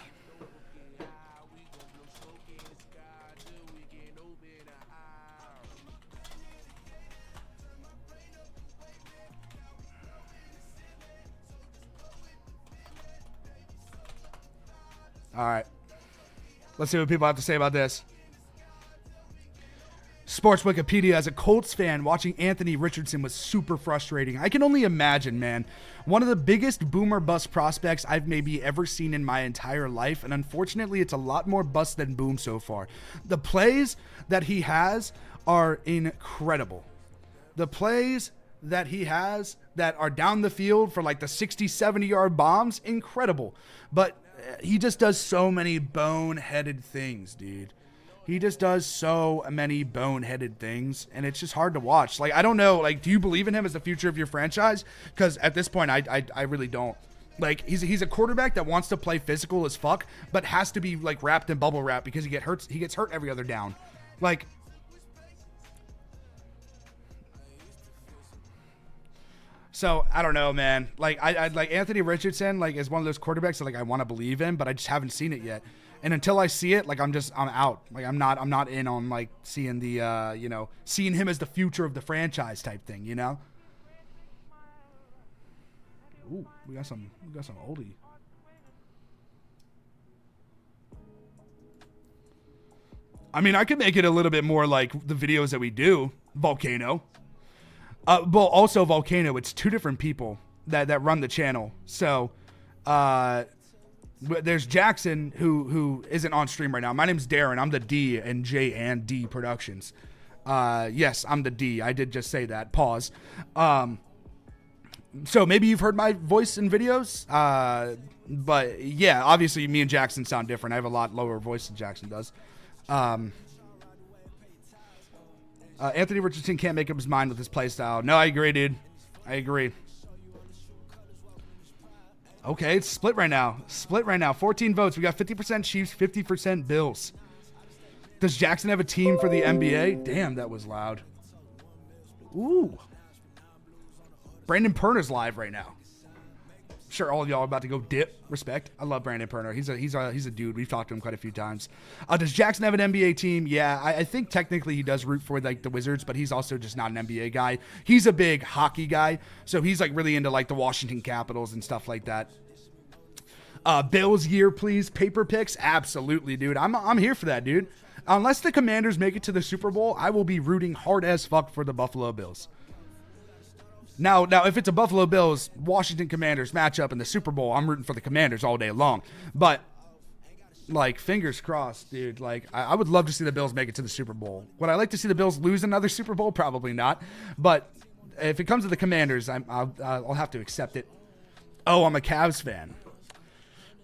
All right. Let's see what people have to say about this. Sports Wikipedia, as a Colts fan, watching Anthony Richardson was super frustrating. I can only imagine, man. One of the biggest boomer bust prospects I've maybe ever seen in my entire life, and unfortunately, it's a lot more bust than boom so far. The plays that he has are incredible. The plays that he has that are down the field for like the 60, 70-yard bombs, incredible. But he just does so many boneheaded things, dude. He just does so many boneheaded things, and it's just hard to watch. Like, I don't know, like, do you believe in him as the future of your franchise? Because at this point, I really don't. Like, he's a quarterback that wants to play physical as fuck, but has to be, like, wrapped in bubble wrap because he gets hurt every other down. Like, so I don't know, man. Like, I like Anthony Richardson, like, is one of those quarterbacks that, like, I want to believe in, but I just haven't seen it yet. And until I see it, like, I'm out. Like, I'm not in on, like, seeing the, seeing him as the future of the franchise type thing, Ooh, we got some oldie. I mean, I could make it a little bit more like the videos that we do. Volcano. Well, also Volcano. It's two different people that run the channel. So, there's Jackson who isn't on stream right now. My name's Darren. I'm the D in J and D Productions. Yes, I'm the D. I did just say that. Pause. So maybe you've heard my voice in videos. But yeah, obviously me and Jackson sound different. I have a lot lower voice than Jackson does. Anthony Richardson can't make up his mind with his play style. No, I agree, dude. I agree. Okay, it's split right now. 14 votes. We got 50% Chiefs, 50% Bills. Does Jackson have a team for the NBA? Damn, that was loud. Ooh. Brandon Perner's live right now. Sure, all of y'all are about to go dip. Respect. I love Brandon Perner. He's a dude. We've talked to him quite a few times. Does Jackson have an NBA team? Yeah, I think technically he does root for like the Wizards, but he's also just not an NBA guy. He's a big hockey guy, so he's like really into like the Washington Capitals and stuff like that. Bills year, please. Paper picks? Absolutely, dude. I'm here for that, dude. Unless the Commanders make it to the Super Bowl, I will be rooting hard as fuck for the Buffalo Bills. Now, if it's a Buffalo Bills, Washington Commanders matchup in the Super Bowl, I'm rooting for the Commanders all day long. But, like, fingers crossed, dude. Like, I would love to see the Bills make it to the Super Bowl. Would I like to see the Bills lose another Super Bowl? Probably not. But if it comes to the Commanders, I'll have to accept it. Oh, I'm a Cavs fan.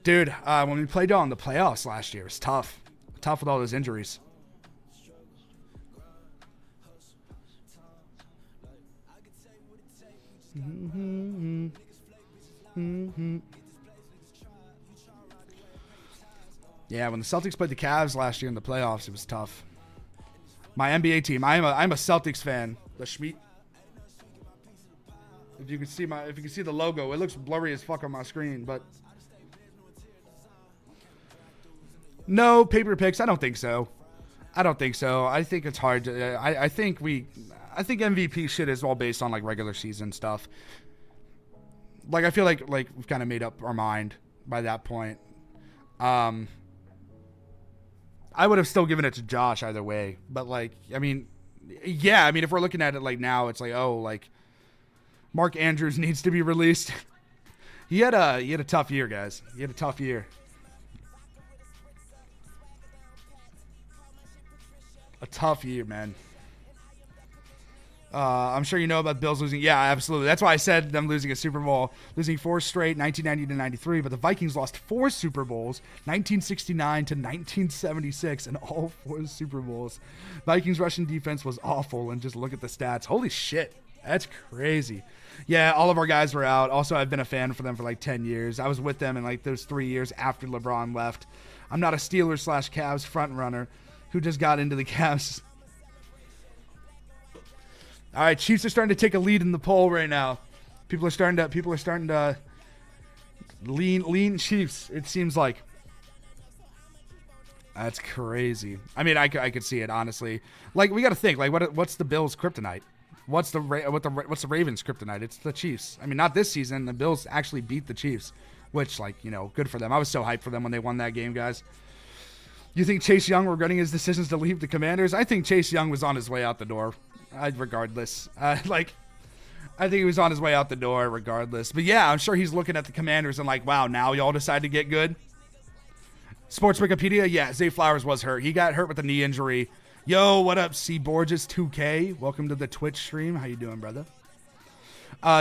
Dude, when we played on the playoffs last year, it was tough. Tough with all those injuries. Yeah, when the Celtics played the Cavs last year in the playoffs, it was tough. My NBA team, I'm a Celtics fan. The Schmidt. If you can see the logo, it looks blurry as fuck on my screen, but no paper picks. I don't think so. I think it's hard to. I think MVP shit is all based on like regular season stuff. Like I feel like we've kind of made up our mind by that point. I would have still given it to Josh either way, but like I mean, if we're looking at it like now, it's like like Mark Andrews needs to be released. he had a tough year, guys. He had a tough year. A tough year, man. I'm sure you know about Bills losing. Yeah, absolutely. That's why I said them losing a Super Bowl. Losing 4 straight, 1990 to 93. But the Vikings lost 4 Super Bowls, 1969 to 1976, and all 4 Super Bowls. Vikings rushing defense was awful, and just look at the stats. Holy shit. That's crazy. Yeah, all of our guys were out. Also, I've been a fan for them for like 10 years. I was with them in like those 3 years after LeBron left. I'm not a Steelers/Cavs front runner who just got into the Cavs. All right, Chiefs are starting to take a lead in the poll right now. People are starting to lean Chiefs. It seems like. That's crazy. I mean, I could see it honestly. Like we got to think. Like what's the Bills' kryptonite? What's the Ravens' kryptonite? It's the Chiefs. I mean, not this season. The Bills actually beat the Chiefs, which good for them. I was so hyped for them when they won that game, guys. You think Chase Young regretting his decisions to leave the Commanders? I think Chase Young was on his way out the door. Regardless. I think he was on his way out the door regardless. But yeah, I'm sure he's looking at the Commanders and like, wow, now y'all decide to get good? Sports Wikipedia, yeah, Zay Flowers was hurt. He got hurt with a knee injury. Yo, what up, C. Borges 2K? Welcome to the Twitch stream. How you doing, brother?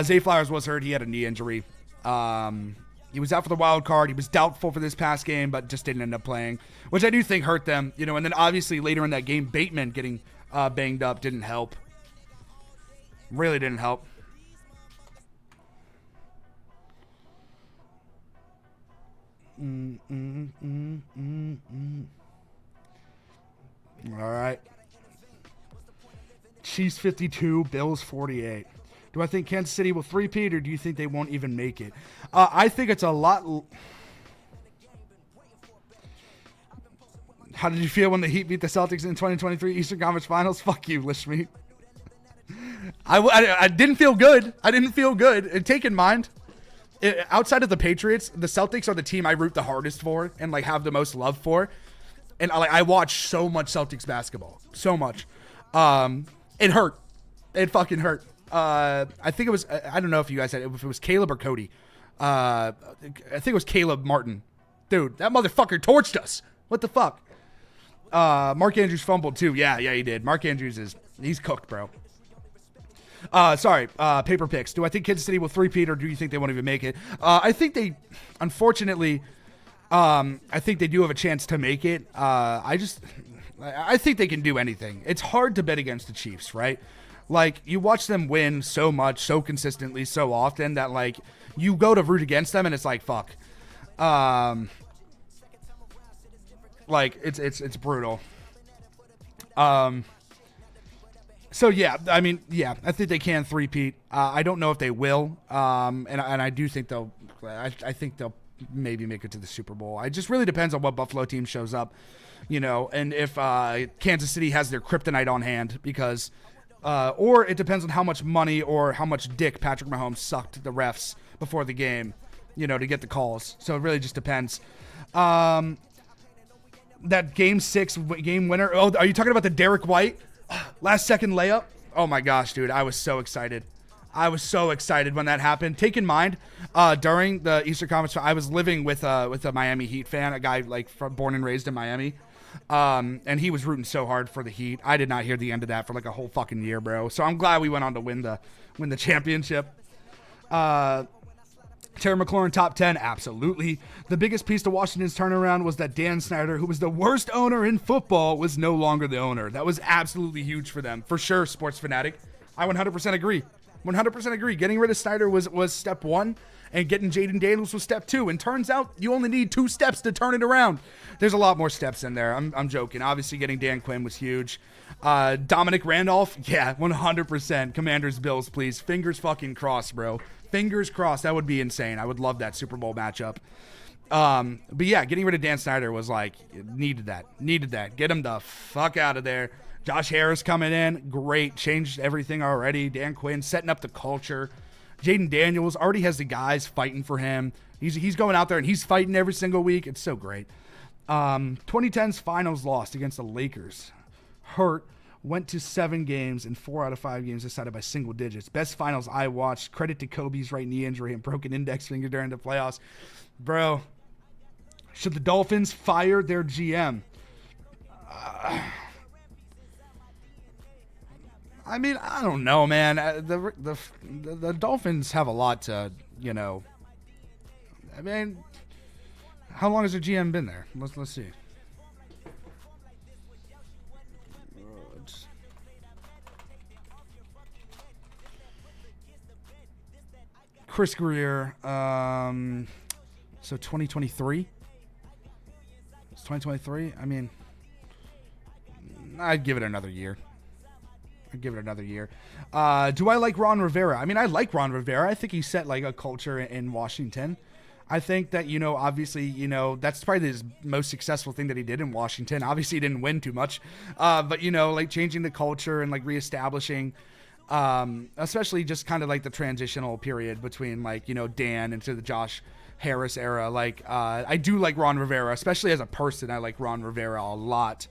Zay Flowers was hurt. He had a knee injury. He was out for the wild card. He was doubtful for this past game, but just didn't end up playing, which I do think hurt them. And then obviously later in that game, Bateman getting banged up didn't help. Really didn't help. All right. Chiefs 52, Bills 48. Do I think Kansas City will three-peat, or do you think they won't even make it? I think it's a lot. How did you feel when the Heat beat the Celtics in 2023 Eastern Conference Finals? Fuck you, Lishmeat. I didn't feel good. And take in mind, outside of the Patriots, the Celtics are the team I root the hardest for and like have the most love for. And I watch so much Celtics basketball, so much. It hurt. It fucking hurt. I think it was. I don't know if you guys said it, if it was Caleb or Cody. I think it was Caleb Martin. Dude, that motherfucker torched us. What the fuck? Mark Andrews fumbled too. Yeah, he did. Mark Andrews he's cooked, bro. Sorry, paper picks. Do I think Kansas City will three-peat, or do you think they won't even make it? I think they, unfortunately, I think they do have a chance to make it. I think they can do anything. It's hard to bet against the Chiefs, right? Like, you watch them win so much, so consistently, so often that, like, you go to root against them and it's like, fuck. Like, it's brutal. So yeah, I mean, yeah, I think they can three-peat. I don't know if they will. And I do think I think they'll maybe make it to the Super Bowl. It just really depends on what Buffalo team shows up, and if Kansas City has their kryptonite on hand, because or it depends on how much money or how much dick Patrick Mahomes sucked the refs before the game, to get the calls. So it really just depends. That game 6 game winner. Oh, are you talking about the Derek White last second layup? Oh my gosh, dude. I was so excited. When that happened. Take in mind, during the Eastern Conference, I was living with a Miami Heat fan, a guy born and raised in Miami. And he was rooting so hard for the Heat. I did not hear the end of that for like a whole fucking year, bro. So I'm glad we went on to win the championship. Terry McLaurin top 10, absolutely. The biggest piece to Washington's turnaround was that Dan Snyder, who was the worst owner in football, was no longer the owner. That was absolutely huge for them. For sure, Sports Fanatic. I 100% agree. 100% agree. Getting rid of Snyder was step 1. And getting Jaden Daniels was step 2. And turns out you only need 2 steps to turn it around. There's a lot more steps in there. I'm joking. Obviously, getting Dan Quinn was huge. Dominic Randolph, yeah, 100%. Commanders, Bills, please. Fingers fucking crossed, bro. Fingers crossed. That would be insane. I would love that Super Bowl matchup. But yeah, getting rid of Dan Snyder was like, needed that. Get him the fuck out of there. Josh Harris coming in, great, changed everything already. Dan Quinn setting up the culture. Jaden Daniels already has the guys fighting for him. He's going out there and he's fighting every single week. It's so great. 2010's finals lost against the Lakers. Hurt, went to 7 games and 4 out of 5 games decided by single digits. Best finals I watched. Credit to Kobe's right knee injury and broken index finger during the playoffs. Bro, should the Dolphins fire their GM? I mean, I don't know, man. The Dolphins have a lot to, I mean, how long has their GM been there? Let's see. Chris Greer, so 2023. It's 2023. I mean, I'd give it another year. Do I like Ron Rivera? I mean, I like Ron Rivera. I think he set like a culture in Washington. I think that, obviously, that's probably his most successful thing that he did in Washington. Obviously, he didn't win too much. But, like changing the culture and like reestablishing, especially just kind of like the transitional period between like, Dan into the Josh Harris era. Like, I do like Ron Rivera, especially as a person. I like Ron Rivera a lot.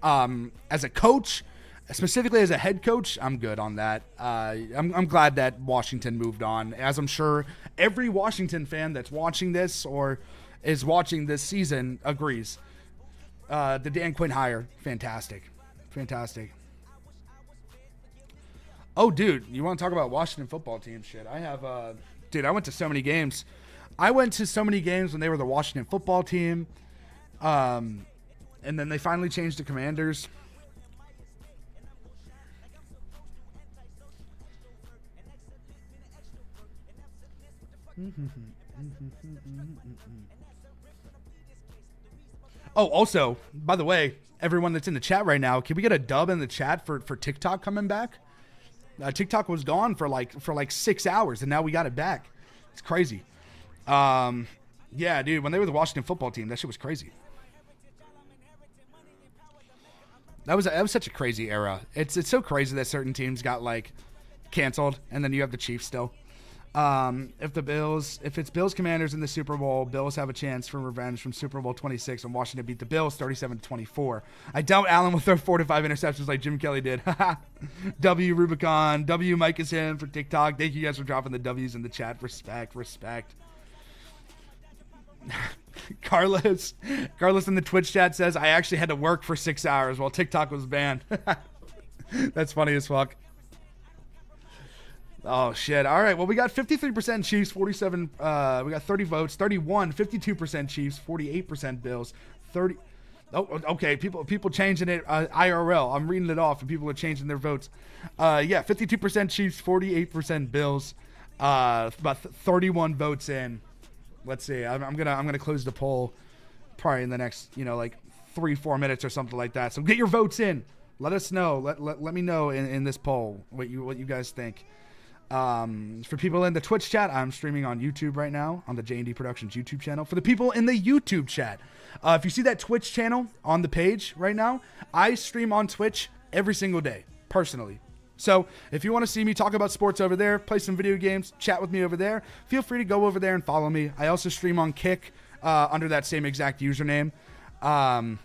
As a coach, specifically as a head coach, I'm good on that. I'm glad that Washington moved on, as I'm sure every Washington fan that's watching this or is watching this season agrees. The Dan Quinn hire, fantastic. Oh, dude, you want to talk about Washington football team shit? I have, I went to so many games. I went to so many games when they were the Washington football team. And then they finally changed to Commanders. Oh, also, by the way, everyone that's in the chat right now, can we get a dub in the chat for TikTok coming back? TikTok was gone for like 6 hours, and now we got it back. It's crazy. Yeah, dude, when they were the Washington football team, that shit was crazy. That was such a crazy era. It's so crazy that certain teams got like canceled, and then you have the Chiefs still. If it's Bills Commanders in the Super Bowl, Bills have a chance for revenge from Super Bowl 26 when Washington beat the Bills 37-24. I doubt Allen will throw 4 to 5 interceptions like Jim Kelly did. W Rubicon, W Mike is him for TikTok. Thank you guys for dropping the W's in the chat. Respect. Carlos in the Twitch chat says, I actually had to work for 6 hours while TikTok was banned. That's funny as fuck. Oh, shit. All right. Well, we got 53% Chiefs, 47. We got 30 votes, 31, 52% Chiefs, 48% Bills, 30. Oh, okay. People changing it IRL. I'm reading it off, and people are changing their votes. Yeah, 52% Chiefs, 48% Bills. About 31 votes in. Let's see. I'm gonna close the poll probably in the next like 3-4 minutes or something like that. So get your votes in. Let us know. Let me know in this poll what you guys think. For people in the Twitch chat, I'm streaming on YouTube right now on the J&D Productions YouTube channel. For the people in the YouTube chat, if you see that Twitch channel on the page right now, I stream on Twitch every single day, personally. So if you want to see me talk about sports over there, play some video games, chat with me over there, feel free to go over there and follow me. I also stream on Kick under that same exact username. Yeah,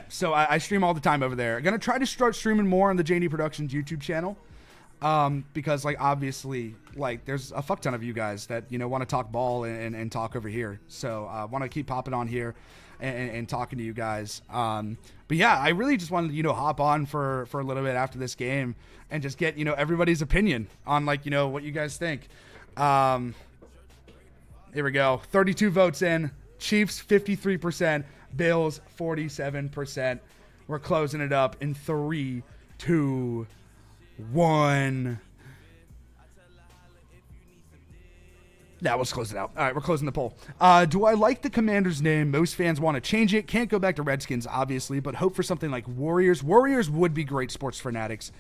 so I stream all the time over there. I'm going to try to start streaming more on the J&D Productions YouTube channel. Because like obviously like there's a fuck ton of you guys that want to talk ball and talk over here, so I want to keep popping on here and talking to you guys. But yeah, I really just wanted to hop on for a little bit after this game and just get everybody's opinion on like what you guys think. Here we go. 32 votes in. Chiefs 53%, Bills 47%. We're closing it up in 3, 2, 1. Now let's close it out. All right, we're closing the poll. Do I like the Commanders name? Most fans want to change it. Can't go back to Redskins, obviously, but hope for something like Warriors. Warriors would be great, sports fanatics.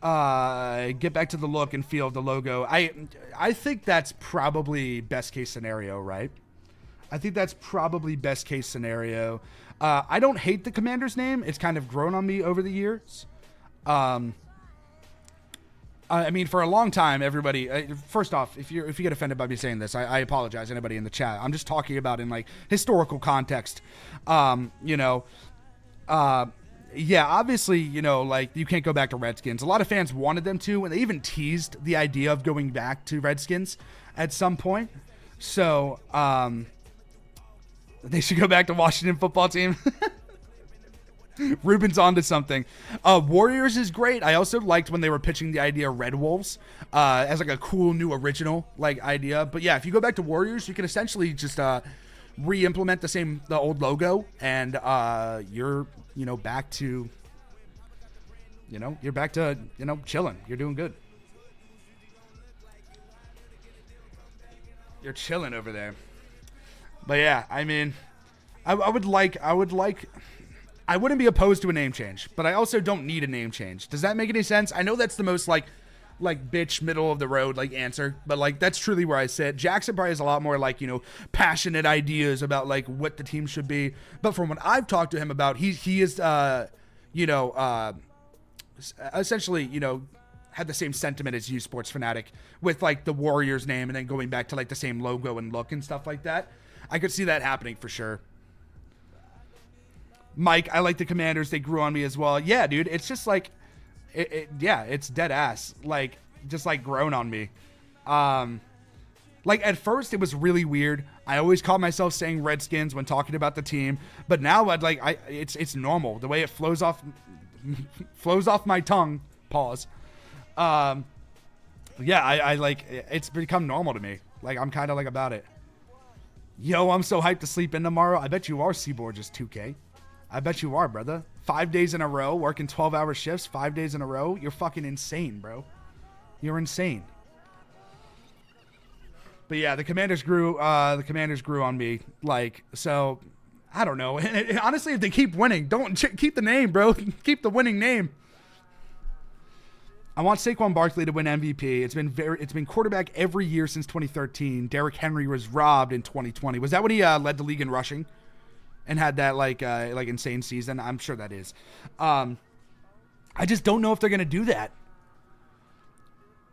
Get back to the look and feel of the logo. I think that's probably best case scenario, right? I think that's probably best case scenario. I don't hate the Commanders name. It's kind of grown on me over the years. I mean, for a long time, everybody. First off, if you get offended by me saying this, I apologize. Anybody in the chat, I'm just talking about in like historical context. Yeah, obviously, like you can't go back to Redskins. A lot of fans wanted them to, and they even teased the idea of going back to Redskins at some point. So they should go back to Washington football team. Ruben's onto something. Warriors is great. I also liked when they were pitching the idea of Red Wolves as like a cool new original like idea. But yeah, if you go back to Warriors, you can essentially just re-implement the old logo, and you're back to chilling. You're doing good. You're chilling over there. But yeah, I mean, I wouldn't be opposed to a name change, but I also don't need a name change. Does that make any sense? I know that's the most like bitch middle of the road like answer, but like that's truly where I sit. Jackson probably has a lot more like passionate ideas about like what the team should be. But from what I've talked to him about, he is essentially had the same sentiment as you, sports fanatic, with like the Warriors name and then going back to like the same logo and look and stuff like that. I could see that happening for sure. Mike, I like the Commanders. They grew on me as well. Yeah, dude. It's just like, it's dead ass. Like, just like grown on me. Like at first it was really weird. I always caught myself saying Redskins when talking about the team, but now it's normal. The way it flows off my tongue. Pause. I like, it's become normal to me. Like I'm kind of like about it. Yo, I'm so hyped to sleep in tomorrow. I bet you are, Seaboard, just 2K. I bet you are, brother. 5 days in a row, working 12-hour shifts, 5 days in a row. You're fucking insane, bro. You're insane. But yeah, the Commanders grew on me. Like, so, I don't know. And honestly, if they keep winning, don't keep the name, bro. Keep the winning name. I want Saquon Barkley to win MVP. It's been quarterback every year since 2013. Derrick Henry was robbed in 2020. Was that when he led the league in rushing and had that like insane season? I'm sure that is. I just don't know if they're gonna do that.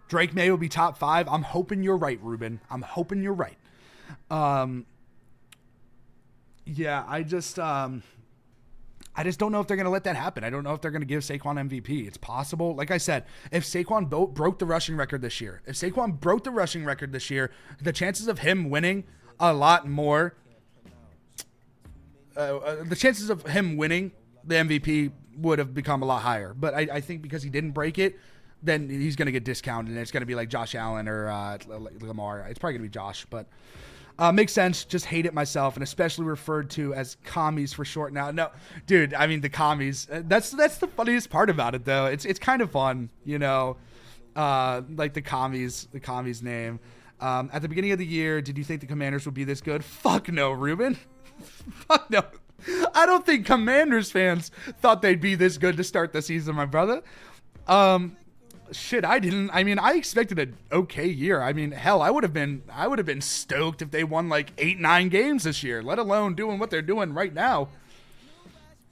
Drake May will be top 5. I'm hoping you're right, Ruben. I'm hoping you're right. Yeah, I just don't know if they're going to let that happen. I don't know if they're going to give Saquon MVP. It's possible. Like I said, if Saquon broke the rushing record this year, the chances of him winning a lot more, the chances of him winning the MVP would have become a lot higher. But I think because he didn't break it, then he's going to get discounted, and it's going to be like Josh Allen or Lamar. It's probably going to be Josh, but... makes sense. Just hate it myself, and especially referred to as commies for short now. No, dude, I mean the commies. That's the funniest part about it, though. It's kind of fun, like the commies name. At the beginning of the year, did you think the Commanders would be this good? Fuck no, Ruben. Fuck no. I don't think Commanders fans thought they'd be this good to start the season, my brother. Shit, I didn't. I mean, I expected an okay year. I mean, hell, I would have been stoked if they won like 8-9 games this year, let alone doing what they're doing right now.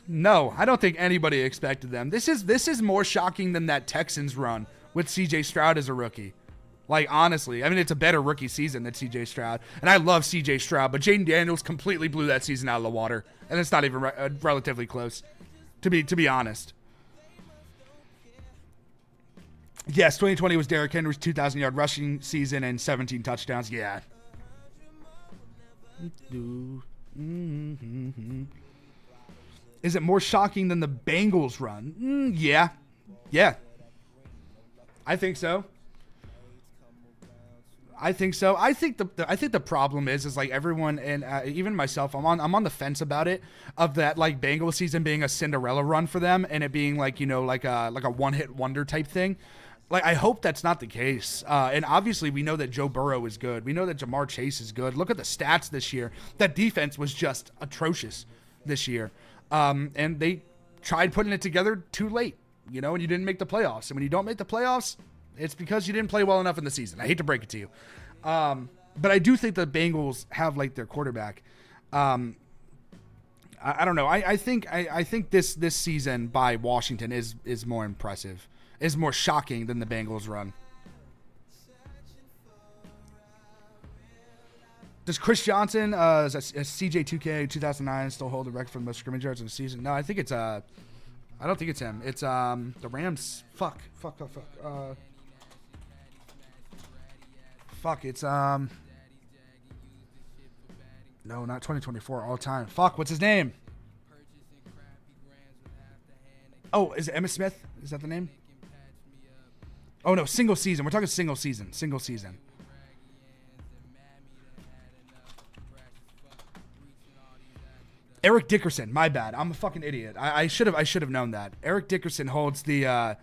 No, I don't think anybody expected them. This is more shocking than that Texans run with CJ Stroud as a rookie. Like, honestly, I mean, it's a better rookie season than CJ Stroud. And I love CJ Stroud, but Jaden Daniels completely blew that season out of the water. And it's not even relatively close, to be honest. Yes, 2020 was Derrick Henry's 2,000-yard rushing season and 17 touchdowns. Yeah. Mm-hmm. Is it more shocking than the Bengals run? Yeah. Yeah. I think so. I think the problem is like everyone, and even myself, I'm on the fence about it, of that like Bengals season being a Cinderella run for them and it being like like a one-hit wonder type thing. Like, I hope that's not the case. And obviously, we know that Joe Burrow is good. We know that Jamar Chase is good. Look at the stats this year. That defense was just atrocious this year. And they tried putting it together too late, you know, and you didn't make the playoffs. And when you don't make the playoffs, it's because you didn't play well enough in the season. I hate to break it to you. But I do think the Bengals have, like, their quarterback. I don't know. I think this season by Washington is more impressive. Is more shocking than the Bengals run. Does Chris Johnson, as CJ2K 2009, still hold the record for the most scrimmage yards in the season? No, I think it's I don't think it's him. It's the Rams. Fuck. It's no, not 2024 all time. Fuck, what's his name? Oh, is it Emmitt Smith? Is that the name? Oh, no, single season. We're talking single season. Eric Dickerson. My bad. I'm a fucking idiot. I should have known that. Eric Dickerson holds the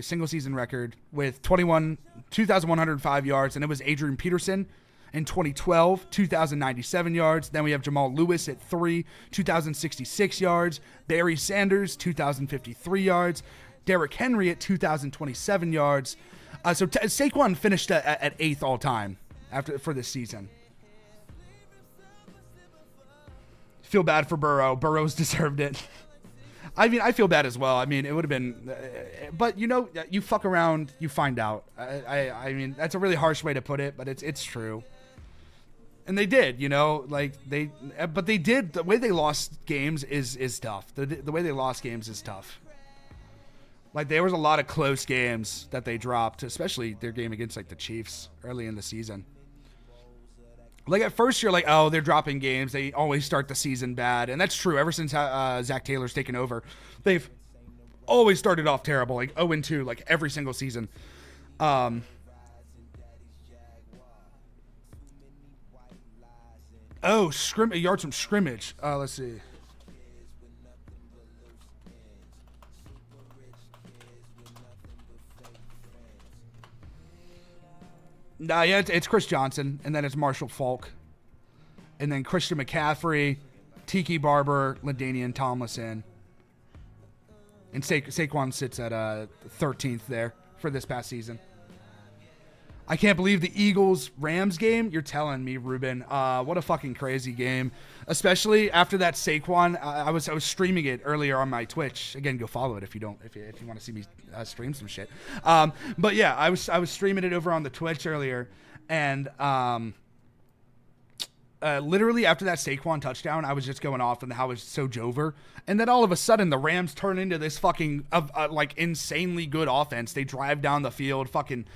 single season record with 2,105 yards, and it was Adrian Peterson in 2012, 2,097 yards. Then we have Jamal Lewis at 2,066 yards. Barry Sanders, 2,053 yards. Derrick Henry at 2,027 yards. So Saquon finished at 8th all time for this season. Feel bad for Burrow. Burrow's deserved it. I mean, I feel bad as well. I mean, it would have been, but you know, you fuck around, you find out. I mean, that's a really harsh way to put it, but it's true. And they did, you know, like they did. The way they lost games is tough. The way they lost games is tough. Like, there was a lot of close games that they dropped, especially their game against, like, the Chiefs early in the season. Like, at first you're like, oh, they're dropping games. They always start the season bad. And that's true. Ever since Zach Taylor's taken over, they've always started off terrible, like 0-2, like every single season. Yards from scrimmage. Let's see. Nah, yeah, it's Chris Johnson, and then it's Marshall Faulk, and then Christian McCaffrey, Tiki Barber, LaDainian Tomlinson, and Saquon sits at 13th there for this past season. I can't believe the Eagles-Rams game. You're telling me, Ruben. What a fucking crazy game. Especially after that Saquon. I was streaming it earlier on my Twitch. Again, go follow it if you want to see me stream some shit. But yeah, I was streaming it over on the Twitch earlier, and literally after that Saquon touchdown, I was just going off and how it's so Jover. And then all of a sudden, the Rams turn into this fucking like insanely good offense. They drive down the field, fucking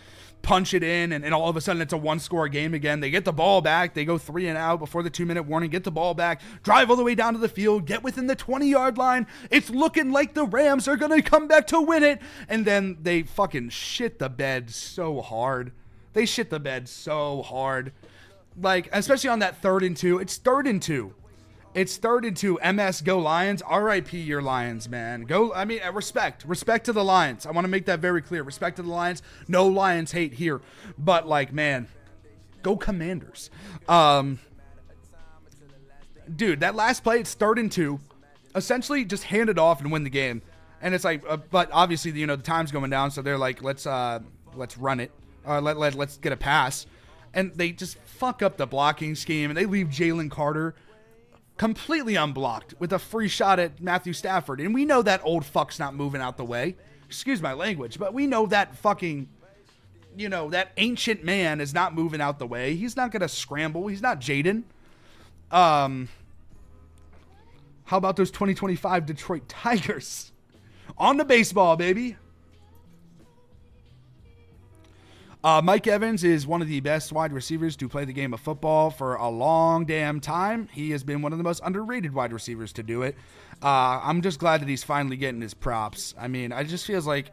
punch it in, and all of a sudden it's a one-score game again. They get the ball back. They go 3 and out before the 2-minute warning, get the ball back, drive all the way down to the field, get within the 20-yard line. It's looking like the Rams are going to come back to win it. And then they fucking shit the bed so hard. They shit the bed so hard. Like, especially on that 3rd and 2. It's 3rd and 2. It's 3rd and 2. MS, go Lions. RIP your Lions, man. Go. I mean, respect to the Lions. I want to make that very clear. Respect to the Lions. No Lions hate here. But, like, man, go Commanders. Dude, that last play, it's 3rd and 2. Essentially, just hand it off and win the game. And it's like, but obviously, you know, the time's going down, so they're like, let's run it. Let's get a pass. And they just fuck up the blocking scheme, and they leave Jalen Carter completely unblocked with a free shot at Matthew Stafford. And we know that old fuck's not moving out the way. Excuse my language, but we know that fucking, you know, that ancient man is not moving out the way. He's not going to scramble. He's not Jaden. How about those 2025 Detroit Tigers? On the baseball, baby. Mike Evans is one of the best wide receivers to play the game of football for a long damn time. He has been one of the most underrated wide receivers to do it. I'm just glad that he's finally getting his props. I mean, I just feels like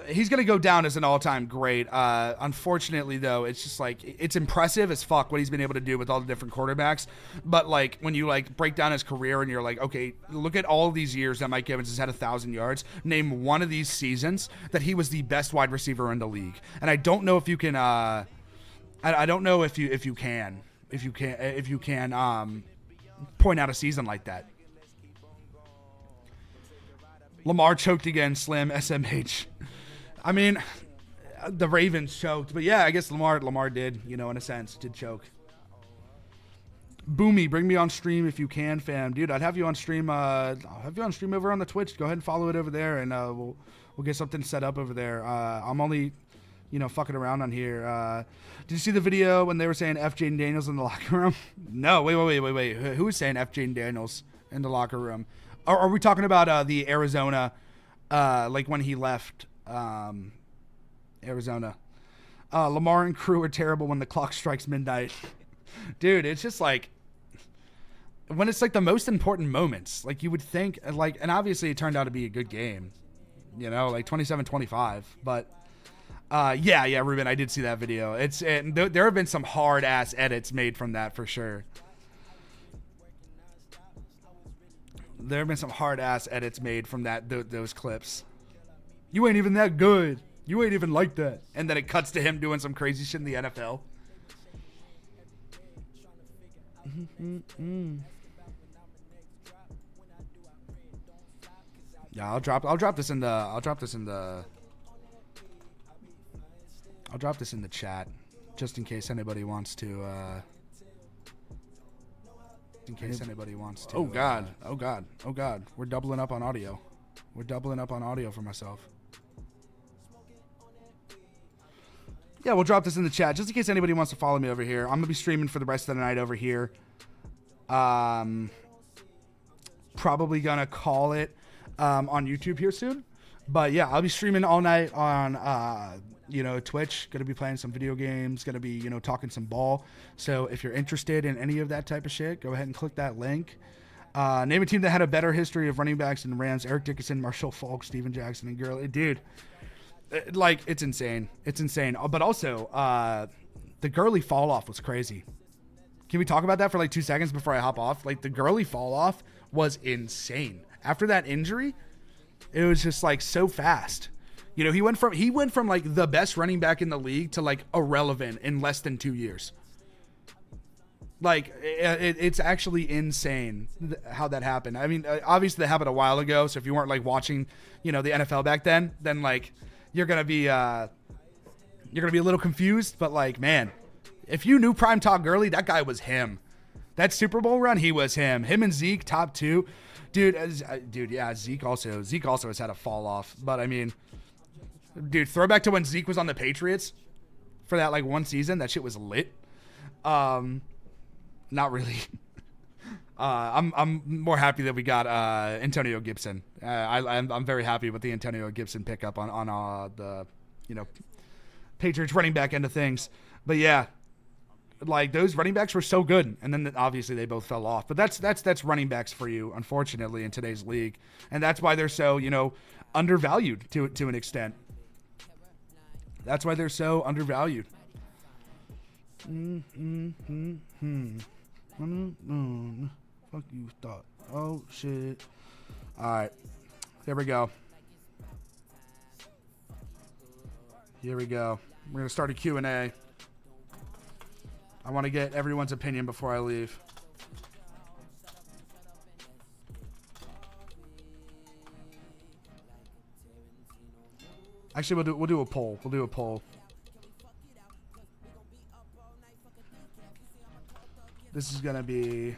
He's going to go down as an all-time great. Unfortunately, though, it's just like it's impressive as fuck what he's been able to do with all the different quarterbacks. But like when you like break down his career and you're like, okay, look at all these years that Mike Evans has had 1,000 yards. Name one of these seasons that he was the best wide receiver in the league. And I don't know if you can. I don't know if you can point out a season like that. Lamar choked again. Slim SMH. I mean, the Ravens choked, but yeah, I guess Lamar did, in a sense, did choke. Boomy, bring me on stream if you can, fam. Dude, I'd have you on stream. I'll have you on stream over on the Twitch. Go ahead and follow it over there, and we'll get something set up over there. I'm only, fucking around on here. Did you see the video when they were saying F. Jaden Daniels in the locker room? No, wait. Who was saying F. Jaden Daniels in the locker room? Are we talking about the Arizona, like when he left Arizona? Lamar and crew are terrible when the clock strikes midnight. Dude, it's just like when it's like the most important moments, like you would think, like, and obviously it turned out to be a good game, like 27-25. But yeah, Ruben, I did see that video. There have been some hard ass edits made from that for sure. There have been some hard ass edits made from those clips. You ain't even that good. You ain't even like that. And then it cuts to him doing some crazy shit in the NFL. Yeah, I'll drop this in the chat just in case anybody wants to Oh God. We're doubling up on audio. For myself. Yeah, we'll drop this in the chat just in case anybody wants to follow me over here. I'm going to be streaming for the rest of the night over here. Probably going to call it on YouTube here soon. But yeah, I'll be streaming all night on Twitch. Going to be playing some video games. Going to be, talking some ball. So if you're interested in any of that type of shit, go ahead and click that link. Name a team that had a better history of running backs than the Rams. Eric Dickerson, Marshall Faulk, Steven Jackson, and Gurley. Dude, like, it's insane. But also, the Gurley fall off was crazy. Can we talk about that for like 2 seconds before I hop off? Like, the Gurley fall off was insane. After that injury, it was just like so fast. He went from like the best running back in the league to like irrelevant in less than 2 years. Like, it's actually insane how that happened. I mean, obviously that happened a while ago. So if you weren't like watching, the NFL back then like you're gonna be a little confused. But like, man, if you knew Prime Todd Gurley, that guy was him. That Super Bowl run, he was him. Him and Zeke, top two, dude. Yeah, Zeke also has had a fall off. But I mean, dude, throwback to when Zeke was on the Patriots for that like one season. That shit was lit. Not really. I'm more happy that we got Antonio Gibson. I'm very happy with the Antonio Gibson pickup on the Patriots running back end of things. But yeah, like those running backs were so good, and then obviously they both fell off. But that's running backs for you, unfortunately, in today's league, and that's why they're so undervalued to an extent. That's why they're so undervalued. Fuck you thought. Oh shit. Alright. Here we go. We're gonna start a Q&A. I want to get everyone's opinion before I leave. Actually, we'll do a poll. This is gonna be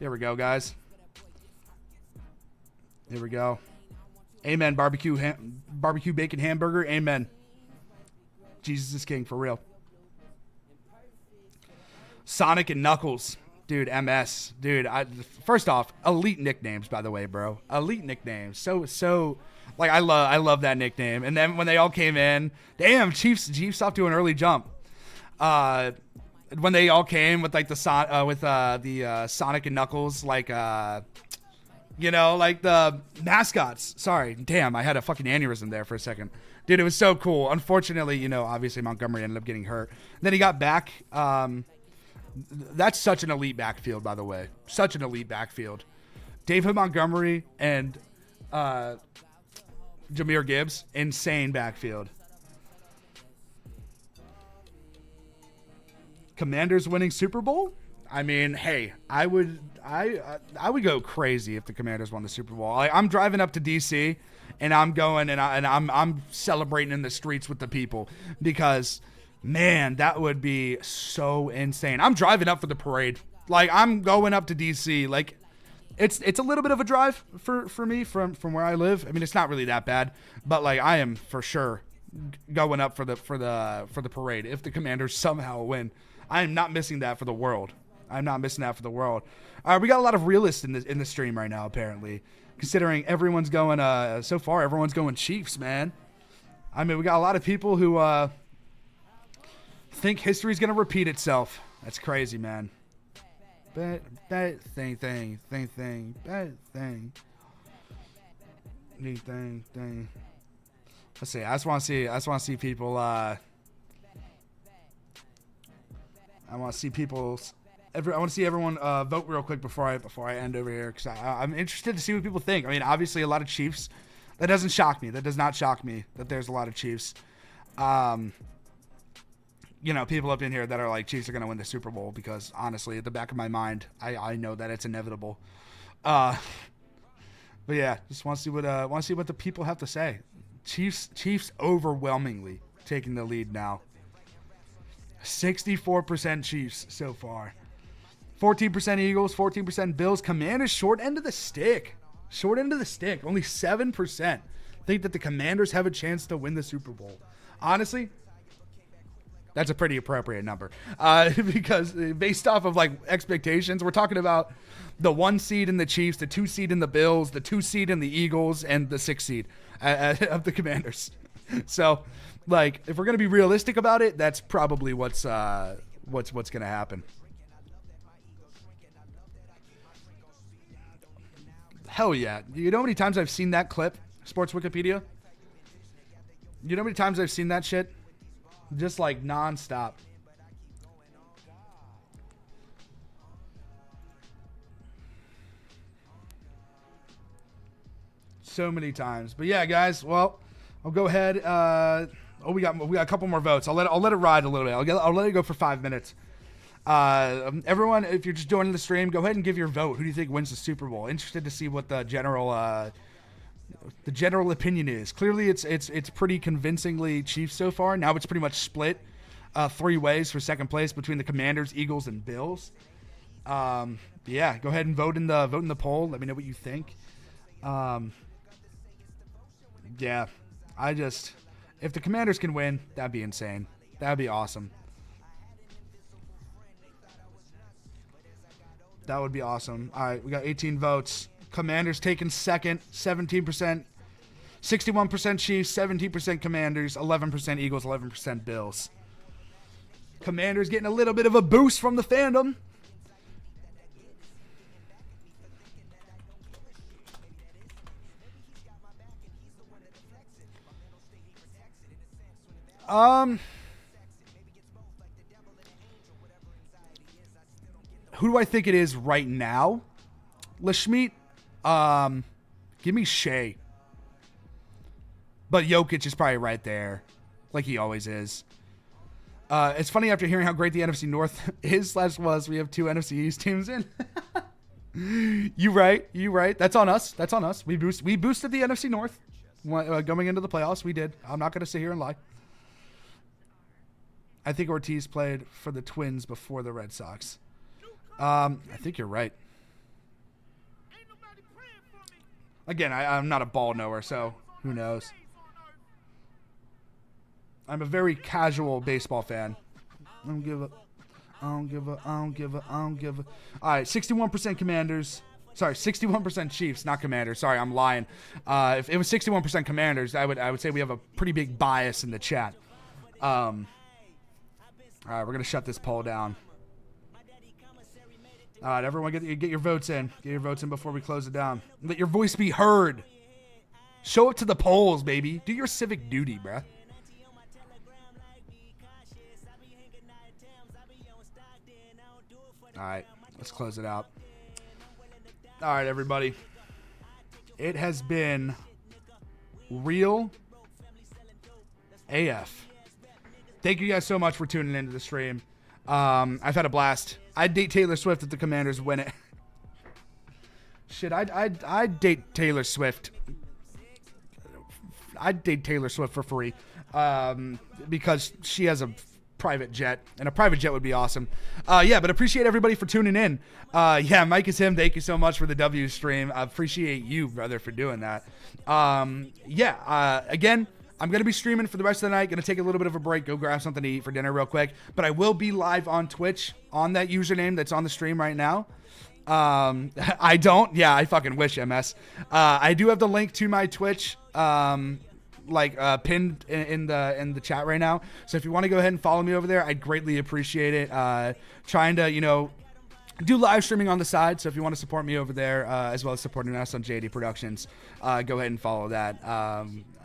Here we go, guys. Here we go. Amen. Barbecue bacon hamburger. Amen. Jesus is king, for real. Sonic and Knuckles. Dude, Dude, first off, elite nicknames, by the way, bro. Elite nicknames. So Like I love that nickname. And then when they all came in, damn, Chiefs off to an early jump. When they all came with like the Sonic and Knuckles, like like the mascots. Sorry, damn, I had a fucking aneurysm there for a second, dude. It was so cool. Unfortunately, obviously Montgomery ended up getting hurt. Then he got back. That's such an elite backfield, by the way. Such an elite backfield. David Montgomery and Jahmyr Gibbs, insane backfield. Commanders winning Super Bowl? I mean, hey, I would go crazy if the Commanders won the Super Bowl. I'm driving up to DC and I'm going and I'm celebrating in the streets with the people because, man, that would be so insane. I'm driving up for the parade. Like, I'm going up to DC. Like, it's a little bit of a drive for me from where I live. I mean, it's not really that bad, but like I am for sure going up for the parade if the Commanders somehow win. I am not missing that for the world. I'm not missing that for the world. We got a lot of realists in the stream right now, apparently, considering everyone's going so far. Everyone's going Chiefs, man. I mean, we got a lot of people who think history's gonna repeat itself. That's crazy, man. Bad thing. Let's see. I just want to see people. I want to see people. I want to see everyone vote real quick before I end over here because I'm interested to see what people think. I mean, obviously a lot of Chiefs. That doesn't shock me. That does not shock me that there's a lot of Chiefs. People up in here that are like Chiefs are going to win the Super Bowl because honestly, at the back of my mind, I know that it's inevitable. But yeah, just want to see what the people have to say. Chiefs overwhelmingly taking the lead now. 64% Chiefs so far. 14% Eagles, 14% Bills. Commanders short end of the stick. Only 7% think that the Commanders have a chance to win the Super Bowl. Honestly, that's a pretty appropriate number because based off of like expectations, we're talking about the 1 seed in the Chiefs, the 2 seed in the Bills, the 2 seed in the Eagles, and the 6 seed of the Commanders. So, like, if we're gonna be realistic about it, that's probably what's gonna happen. Hell yeah! You know how many times I've seen that clip? Sports Wikipedia. You know how many times I've seen that shit? Just like nonstop. So many times. But yeah, guys. Well, I'll go ahead. We got a couple more votes. I'll let it ride a little bit. I'll let it go for 5 minutes. Everyone, if you're just joining the stream, go ahead and give your vote. Who do you think wins the Super Bowl? Interested to see what the general opinion is. Clearly, it's pretty convincingly Chiefs so far. Now it's pretty much split 3 ways for second place between the Commanders, Eagles, and Bills. Yeah, go ahead and vote in the poll. Let me know what you think. Yeah, if the Commanders can win, that'd be insane. That'd be awesome. That would be awesome. All right, we got 18 votes. Commanders taking second, 17%. 61% Chiefs, 17% Commanders, 11% Eagles, 11% Bills. Commanders getting a little bit of a boost from the fandom. Who do I think it is right now? Lashmeet, give me Shea. But Jokic is probably right there, like he always is. It's funny after hearing how great the NFC North was, we have 2 NFC East teams in. You right. That's on us. We boosted the NFC North going into the playoffs. We did. I'm not going to sit here and lie. I think Ortiz played for the Twins before the Red Sox. I think you're right. Again, I'm not a ball knower, so who knows? I'm a very casual baseball fan. I don't give a. All right, 61% Commanders, Sorry, 61% Chiefs, not Commanders. Sorry, I'm lying. If it was 61% Commanders, I would say we have a pretty big bias in the chat. All right, we're gonna shut this poll down. All right, everyone, get your votes in. Get your votes in before we close it down. Let your voice be heard. Show up to the polls, baby. Do your civic duty, bruh. All right, let's close it out. All right, everybody. It has been real AF. Thank you guys so much for tuning into the stream. I've had a blast. I'd date Taylor Swift if the Commanders win it. Shit, I'd date Taylor Swift. I'd date Taylor Swift for free because she has a private jet, and a private jet would be awesome. Yeah, but appreciate everybody for tuning in. Yeah, Mike is him. Thank you so much for the W stream. I appreciate you, brother, for doing that. Again, I'm going to be streaming for the rest of the night. Going to take a little bit of a break, go grab something to eat for dinner real quick. But I will be live on Twitch on that username that's on the stream right now. I don't. Yeah, I fucking wish, MS. I do have the link to my Twitch pinned in the chat right now. So if you want to go ahead and follow me over there, I'd greatly appreciate it. Trying to, do live streaming on the side. So if you want to support me over there, as well as supporting us on JD Productions, go ahead and follow that.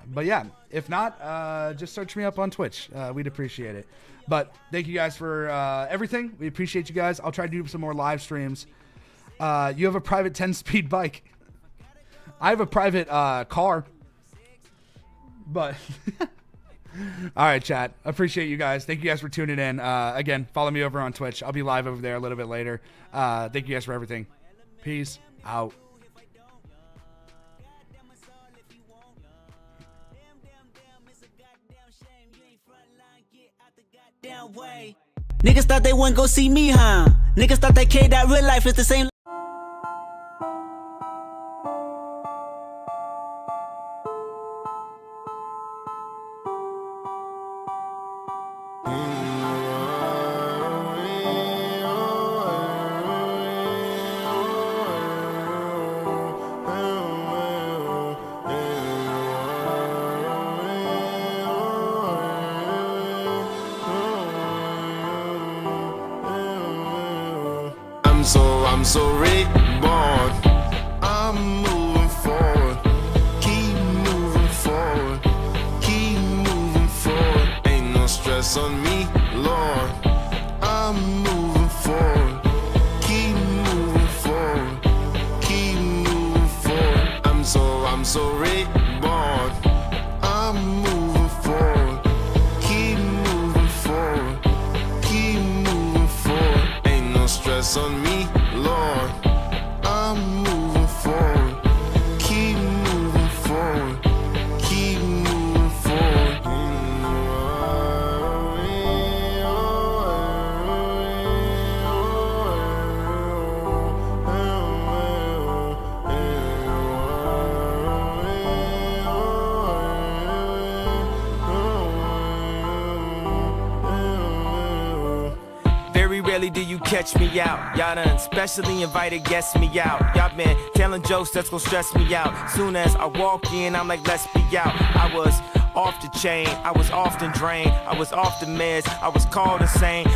But yeah, if not, just search me up on Twitch. We'd appreciate it. But thank you guys for everything. We appreciate you guys. I'll try to do some more live streams. You have a private 10-speed bike. I have a private car. But all right, chat. Appreciate you guys. Thank you guys for tuning in. Again, follow me over on Twitch. I'll be live over there a little bit later. Thank you guys for everything. Peace out. Niggas thought they wouldn't go see me, huh? Niggas thought that K-Dot real life is the same. I'm so reborn. I'm moving forward. Keep moving forward. Keep moving forward. Ain't no stress on me, Lord. I'm moving forward. Keep moving forward. Keep moving forward. I'm so reborn. I'm moving forward. Keep moving forward. Keep moving forward. Ain't no stress on me, Lord. I'm moving forward. Keep moving forward. Keep moving forward. Very rarely do you catch me out. Y'all done specially invited guests me out. Y'all been telling jokes that's gonna stress me out. Soon as I walk in, I'm like, let's be out. I was off the chain, I was often drained, I was off the meds, I was called insane.